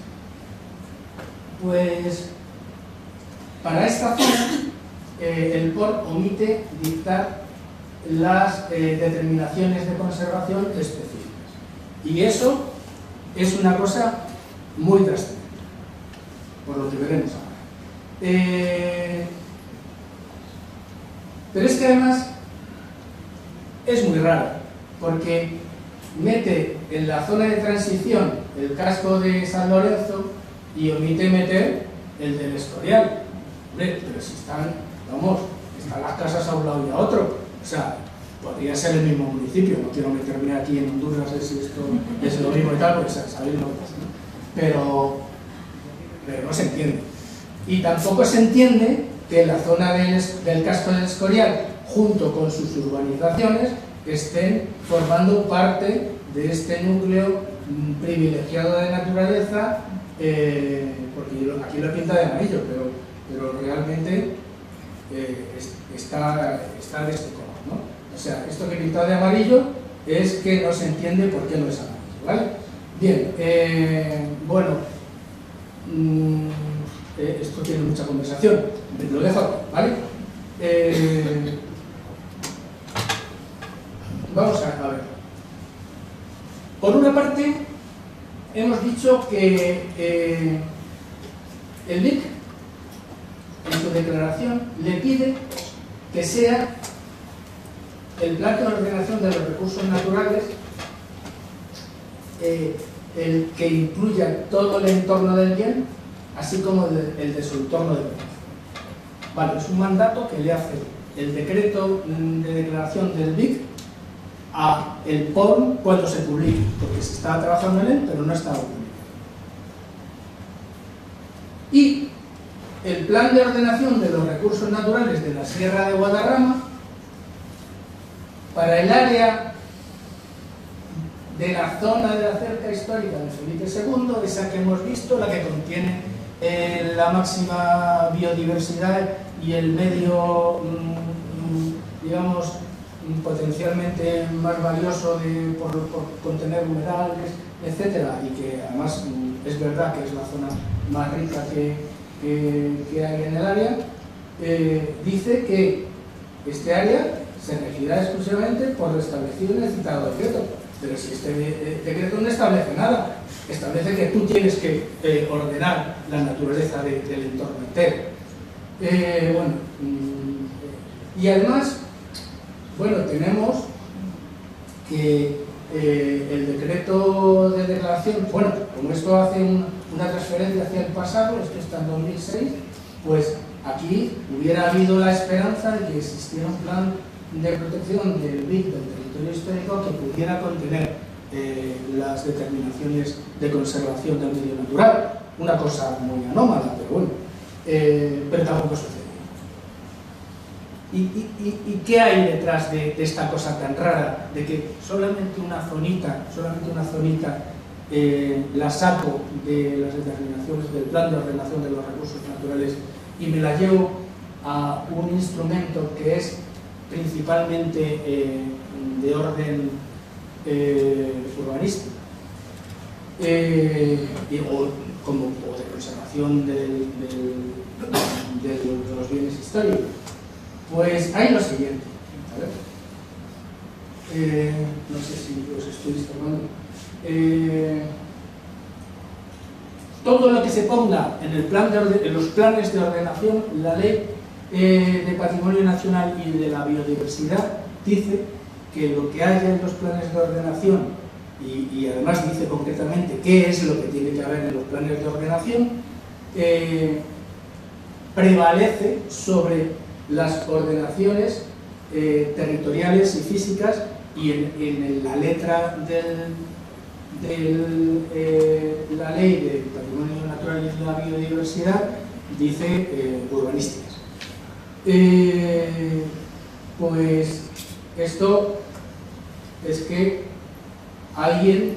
para esta zona el POR omite dictar las determinaciones de conservación específicas, y eso es una cosa muy trascendente, por lo que veremos ahora. Pero es que además es muy raro, porque mete en la zona de transición el casco de San Lorenzo y omite meter el del Escorial. Hombre, pero si están las casas a un lado y a otro, o sea, podría ser el mismo municipio. No quiero meterme aquí en Honduras, no sé si esto es lo mismo y tal, porque sabéis lo que pasa, ¿no? Pero no se entiende. Y tampoco se entiende que la zona del casco del Escorial, junto con sus urbanizaciones, estén formando parte de este núcleo privilegiado de naturaleza, porque aquí lo pinta de amarillo, pero realmente está de este color, ¿no? O sea, esto que pinta de amarillo es que no se entiende por qué no es amarillo, ¿vale? Bien, bueno, esto tiene mucha conversación, lo dejo aquí, ¿vale? Vamos a ver. Por una parte, hemos dicho que el BIC, en su declaración, le pide que sea el plan de ordenación de los recursos naturales, el que incluya todo el entorno del bien, así como el de su entorno de beneficio. Vale, es un mandato que le hace el decreto de declaración del BIC a el PON cuando se publique, porque se estaba trabajando en él, pero no estaba publicado. Y el plan de ordenación de los recursos naturales de la Sierra de Guadarrama, para el área de la zona de la cerca histórica de Felipe II, esa que hemos visto, la que contiene la máxima biodiversidad y el medio, digamos, potencialmente más valioso por contener humedales, etcétera, y que además es verdad que es la zona más rica que hay en el área, dice que este área se regirá exclusivamente por lo establecido en el citado decreto. Pero si este decreto no establece nada, establece que tú tienes que ordenar la naturaleza del entorno entero. Bueno, y además, bueno, tenemos que el decreto de declaración, bueno, como esto hace una transferencia hacia el pasado, esto está en 2006, pues aquí hubiera habido la esperanza de que existiera un plan de protección del BIC del territorio histórico que pudiera contener las determinaciones de conservación del medio natural. Una cosa muy anómala, pero bueno, pero tampoco sucede. ¿Y qué hay detrás de esta cosa tan rara de que solamente una zonita la saco de las determinaciones del plan de ordenación de los recursos naturales y me la llevo a un instrumento que es principalmente de orden urbanístico o de conservación de los bienes históricos? Pues hay lo siguiente, no sé si os estoy distrayendo. Todo lo que se ponga en en los planes de ordenación, la ley de patrimonio nacional y de la biodiversidad dice que lo que haya en los planes de ordenación, y además dice concretamente qué es lo que tiene que haber en los planes de ordenación, prevalece sobre las ordenaciones territoriales y físicas, y en la letra de la ley de patrimonio natural y de la biodiversidad dice urbanísticas. Pues esto es que alguien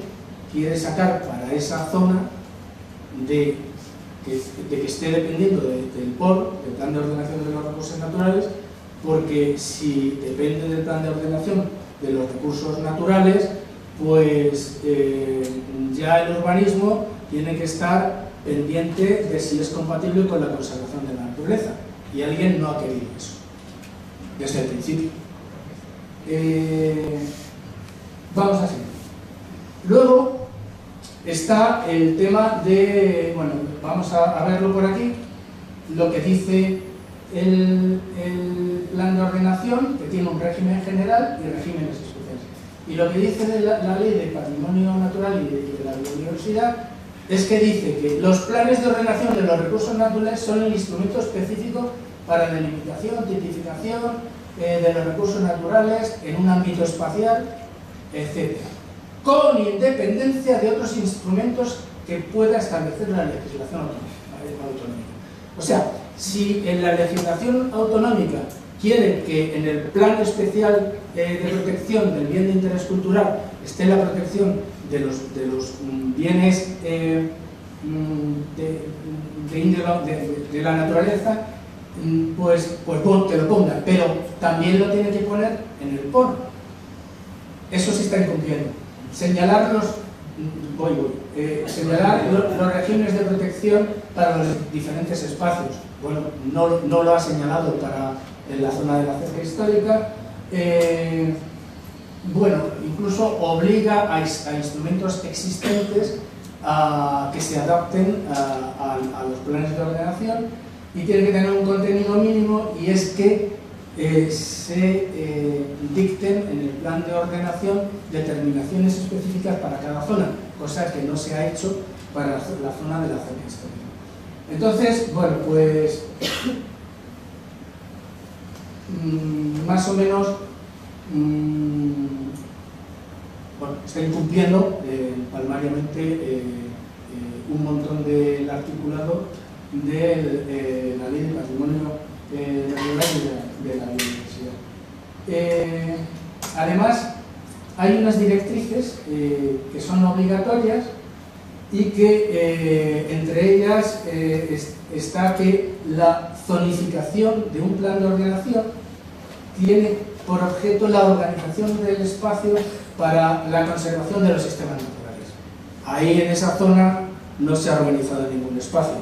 quiere sacar para esa zona de que esté dependiendo del POR, del Plan de Ordenación de los Recursos Naturales, porque si depende del Plan de Ordenación de los Recursos Naturales, pues ya el urbanismo tiene que estar pendiente de si es compatible con la conservación de la naturaleza, y alguien no ha querido eso desde el principio. Vamos a seguir. Luego está el tema de, bueno, vamos a verlo por aquí, lo que dice el plan de ordenación, que tiene un régimen general y regímenes especiales. Y lo que dice de la ley de patrimonio natural y de la biodiversidad es que dice que los planes de ordenación de los recursos naturales son el instrumento específico para la delimitación, tipificación de los recursos naturales en un ámbito espacial, etc., con independencia de otros instrumentos que pueda establecer la legislación autonómica. O sea, si en la legislación autonómica quieren que en el plan especial de protección del bien de interés cultural esté la protección de los bienes de la naturaleza, pues te lo pongan, pero también lo tienen que poner en el POR. Eso se está incumpliendo. Señalar señalar los regímenes de protección para los diferentes espacios. Bueno, no lo ha señalado para la zona de la cerca histórica. Bueno, incluso obliga a instrumentos existentes a que se adapten a los planes de ordenación, y tiene que tener un contenido mínimo, y es que se dicten en el plan de ordenación determinaciones específicas para cada zona, cosa que no se ha hecho para la zona de la zona histórica. Entonces, bueno, pues más o menos bueno, está incumpliendo palmariamente un montón del articulado de la Ley de Patrimonio Natural y de la Biodiversidad. Además, hay unas directrices que son obligatorias y que entre ellas está que la zonificación de un plan de ordenación tiene por objeto la organización del espacio para la conservación de los sistemas naturales. Ahí en esa zona no se ha organizado ningún espacio,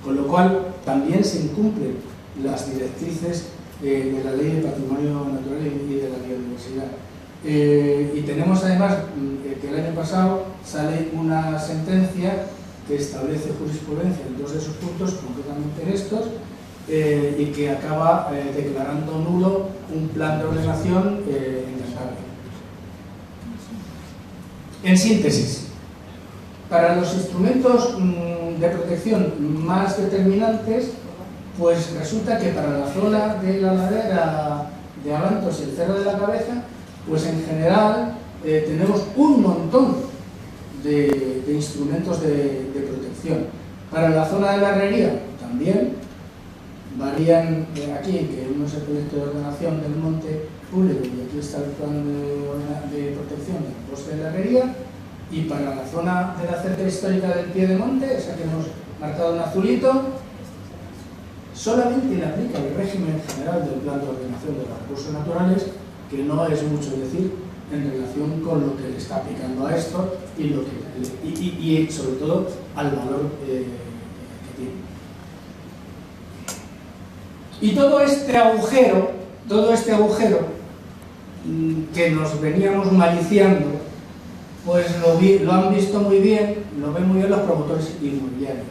con lo cual también se incumplen las directrices de la Ley de Patrimonio Natural y de la Biodiversidad. Y tenemos además que el año pasado sale una sentencia que establece jurisprudencia en dos de sus puntos, concretamente en estos, y que acaba declarando nulo un plan de ordenación inestable. En síntesis, para los instrumentos de protección más determinantes, pues resulta que para la zona de la ladera de Abantos y el Cerro de la Cabeza, pues en general tenemos un montón de instrumentos de protección. Para la zona de la Herrería también varían aquí, que uno es el proyecto de ordenación del monte público y aquí está el plan de protección del bosque de la Herrería, y para la zona de la cerca histórica del pie de monte, esa que hemos marcado en azulito, solamente le aplica el régimen general del plan de ordenación de los recursos naturales, que no es mucho decir en relación con lo que le está aplicando a esto y, y sobre todo al valor que tiene. Y todo este agujero que nos veníamos maliciando, pues lo han visto muy bien, lo ven muy bien los promotores inmobiliarios.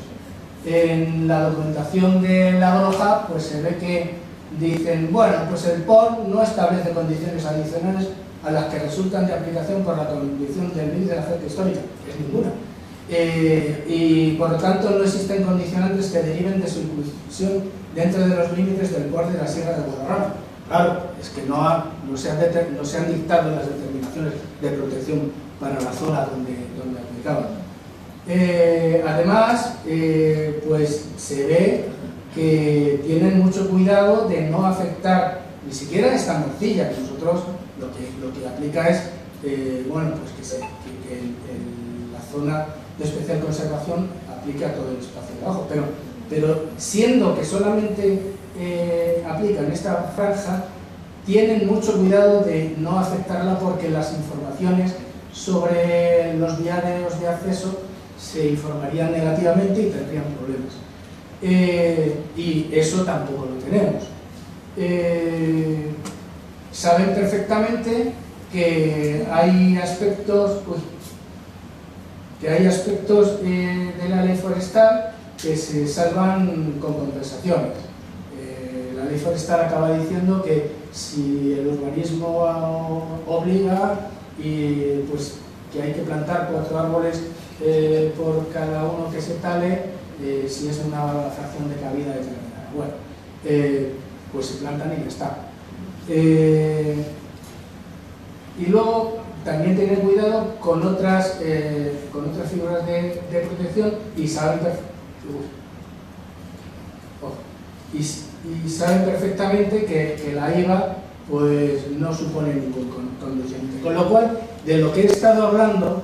En la documentación de la GROJA, pues se ve que dicen, bueno, pues el POR no establece condiciones adicionales a las que resultan de aplicación por la condición del límite de la cerca histórica, que es ninguna. Y por lo tanto no existen condicionantes que deriven de su inclusión dentro de los límites del POR de la Sierra de Guadarrama. Claro, es que no se han dictado las determinaciones de protección para la zona donde aplicaban. Además, pues se ve que tienen mucho cuidado de no afectar ni siquiera esta morcilla, que nosotros lo que aplica es, bueno, pues que la zona de especial conservación aplique a todo el espacio de abajo, pero siendo que solamente aplican esta franja, tienen mucho cuidado de no afectarla porque las informaciones sobre los viarios de acceso se informarían negativamente y tendrían problemas. Y eso tampoco lo tenemos. Saben perfectamente que hay aspectos, de la ley forestal que se salvan con compensaciones. La ley forestal acaba diciendo que si el urbanismo obliga, y pues que hay que plantar 4 árboles por cada uno que se tale, si es una fracción de cabida determinada. Bueno, pues se plantan y ya está. Y luego también tener cuidado con otras figuras de protección y saben perfectamente que la IVA pues no supone ningún condicionante. Con lo cual, de lo que he estado hablando,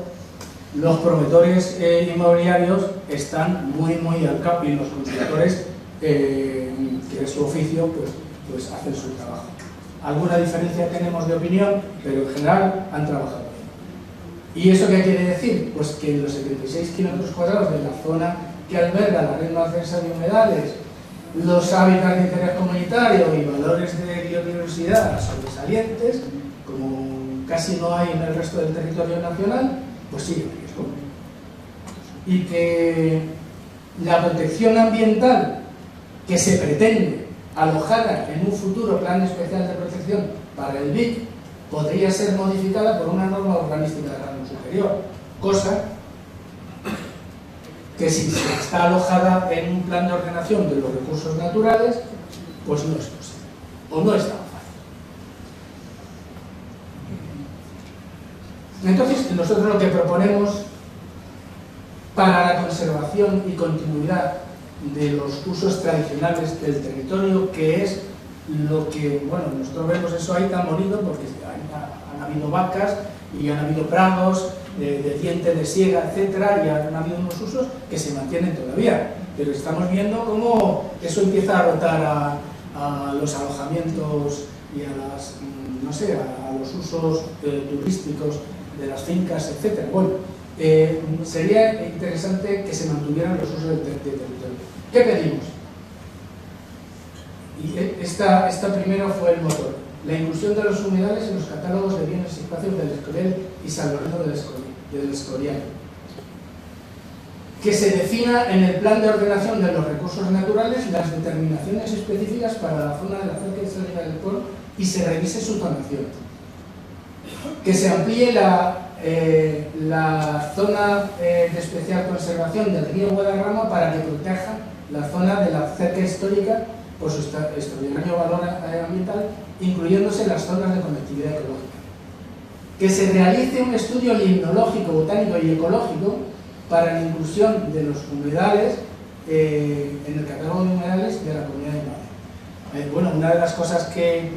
los promotores inmobiliarios están muy al campo y los constructores, que es su oficio, pues hacen su trabajo. Alguna diferencia tenemos de opinión, pero en general han trabajado bien. ¿Y eso qué quiere decir? Pues que en los 76 kilómetros cuadrados de la zona que alberga la red marcensa de humedales, los hábitats de interés comunitario y valores de biodiversidad sobresalientes, como casi no hay en el resto del territorio nacional, pues sí, es común. Y que la protección ambiental que se pretende alojada en un futuro plan especial de protección para el BIC, podría ser modificada por una norma urbanística de rango superior, cosa que si se está alojada en un plan de ordenación de los recursos naturales, pues no es posible, o no es tan fácil. Entonces, nosotros lo que proponemos para la conservación y continuidad de los usos tradicionales del territorio, que es lo que, bueno, nosotros vemos eso ahí tan bonito porque han habido vacas y han habido prados de diente de siega, etcétera, y han habido unos usos que se mantienen todavía, pero estamos viendo cómo eso empieza a rotar a los alojamientos y a las, no sé, a los usos turísticos de las fincas, etcétera. Bueno, sería interesante que se mantuvieran los usos de territorio. ¿Qué pedimos? Y esta primero fue el motor: la inclusión de los humedales en los catálogos de bienes y espacios del Escorial y San Lorenzo del Escorial. Que se defina en el plan de ordenación de los recursos naturales las determinaciones específicas para la zona de la cerca histórica del pueblo y se revise su zonación. Que se amplíe la zona de especial conservación del río Guadarrama para que proteja la zona de la cerca histórica por su extraordinario valor ambiental, incluyéndose las zonas de conectividad ecológica. Que se realice un estudio limnológico, botánico y ecológico para la inclusión de los humedales en el catálogo de humedales de la Comunidad de Madrid. Bueno, una de las cosas que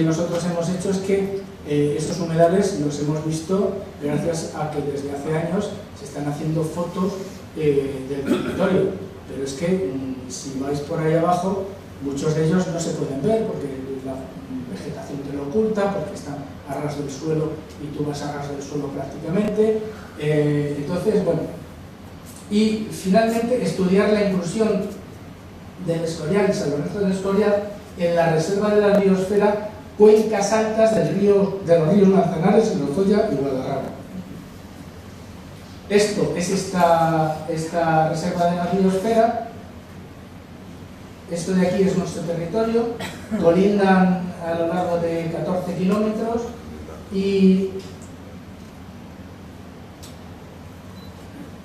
nosotros hemos hecho es que estos humedales los hemos visto gracias a que desde hace años se están haciendo fotos del territorio, pero es que si vais por ahí abajo, muchos de ellos no se pueden ver porque la vegetación te lo oculta, porque están a ras del suelo y tú vas a ras del suelo prácticamente. Entonces, bueno, y finalmente estudiar la inclusión del Escorial y San Lorenzo del Escorial en la reserva de la biosfera cuencas altas de los ríos Manzanares, Lozoya y Guadarrama. Esto es esta reserva de la biosfera. Esto de aquí es nuestro territorio, colindan a lo largo de 14 kilómetros y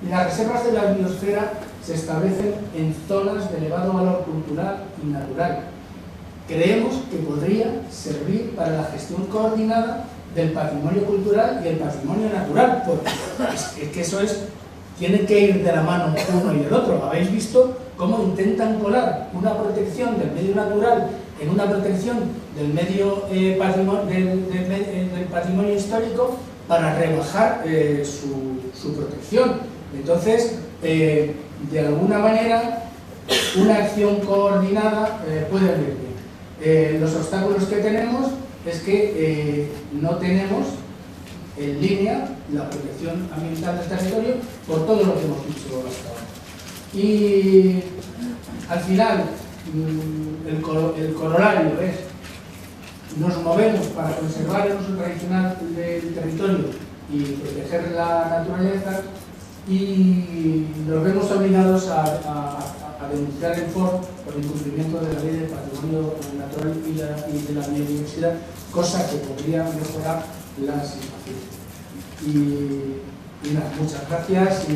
las reservas de la biosfera se establecen en zonas de elevado valor cultural y natural. Creemos que podría servir para la gestión coordinada del patrimonio cultural y el patrimonio natural, porque es que eso tiene que ir de la mano uno y el otro. Habéis visto cómo intentan colar una protección del medio natural en una protección del medio del patrimonio histórico para rebajar su protección. Entonces, de alguna manera, una acción coordinada puede venir bien. Los obstáculos que tenemos es que no tenemos en línea la protección ambiental del territorio por todo lo que hemos dicho hasta ahora. Y al final, el corolario es: nos movemos para conservar el uso tradicional del territorio y proteger la naturaleza, y nos vemos obligados a denunciar el FOR por el incumplimiento de la ley del patrimonio natural y de la biodiversidad, cosa que podría mejorar la situación. Y nada, muchas gracias.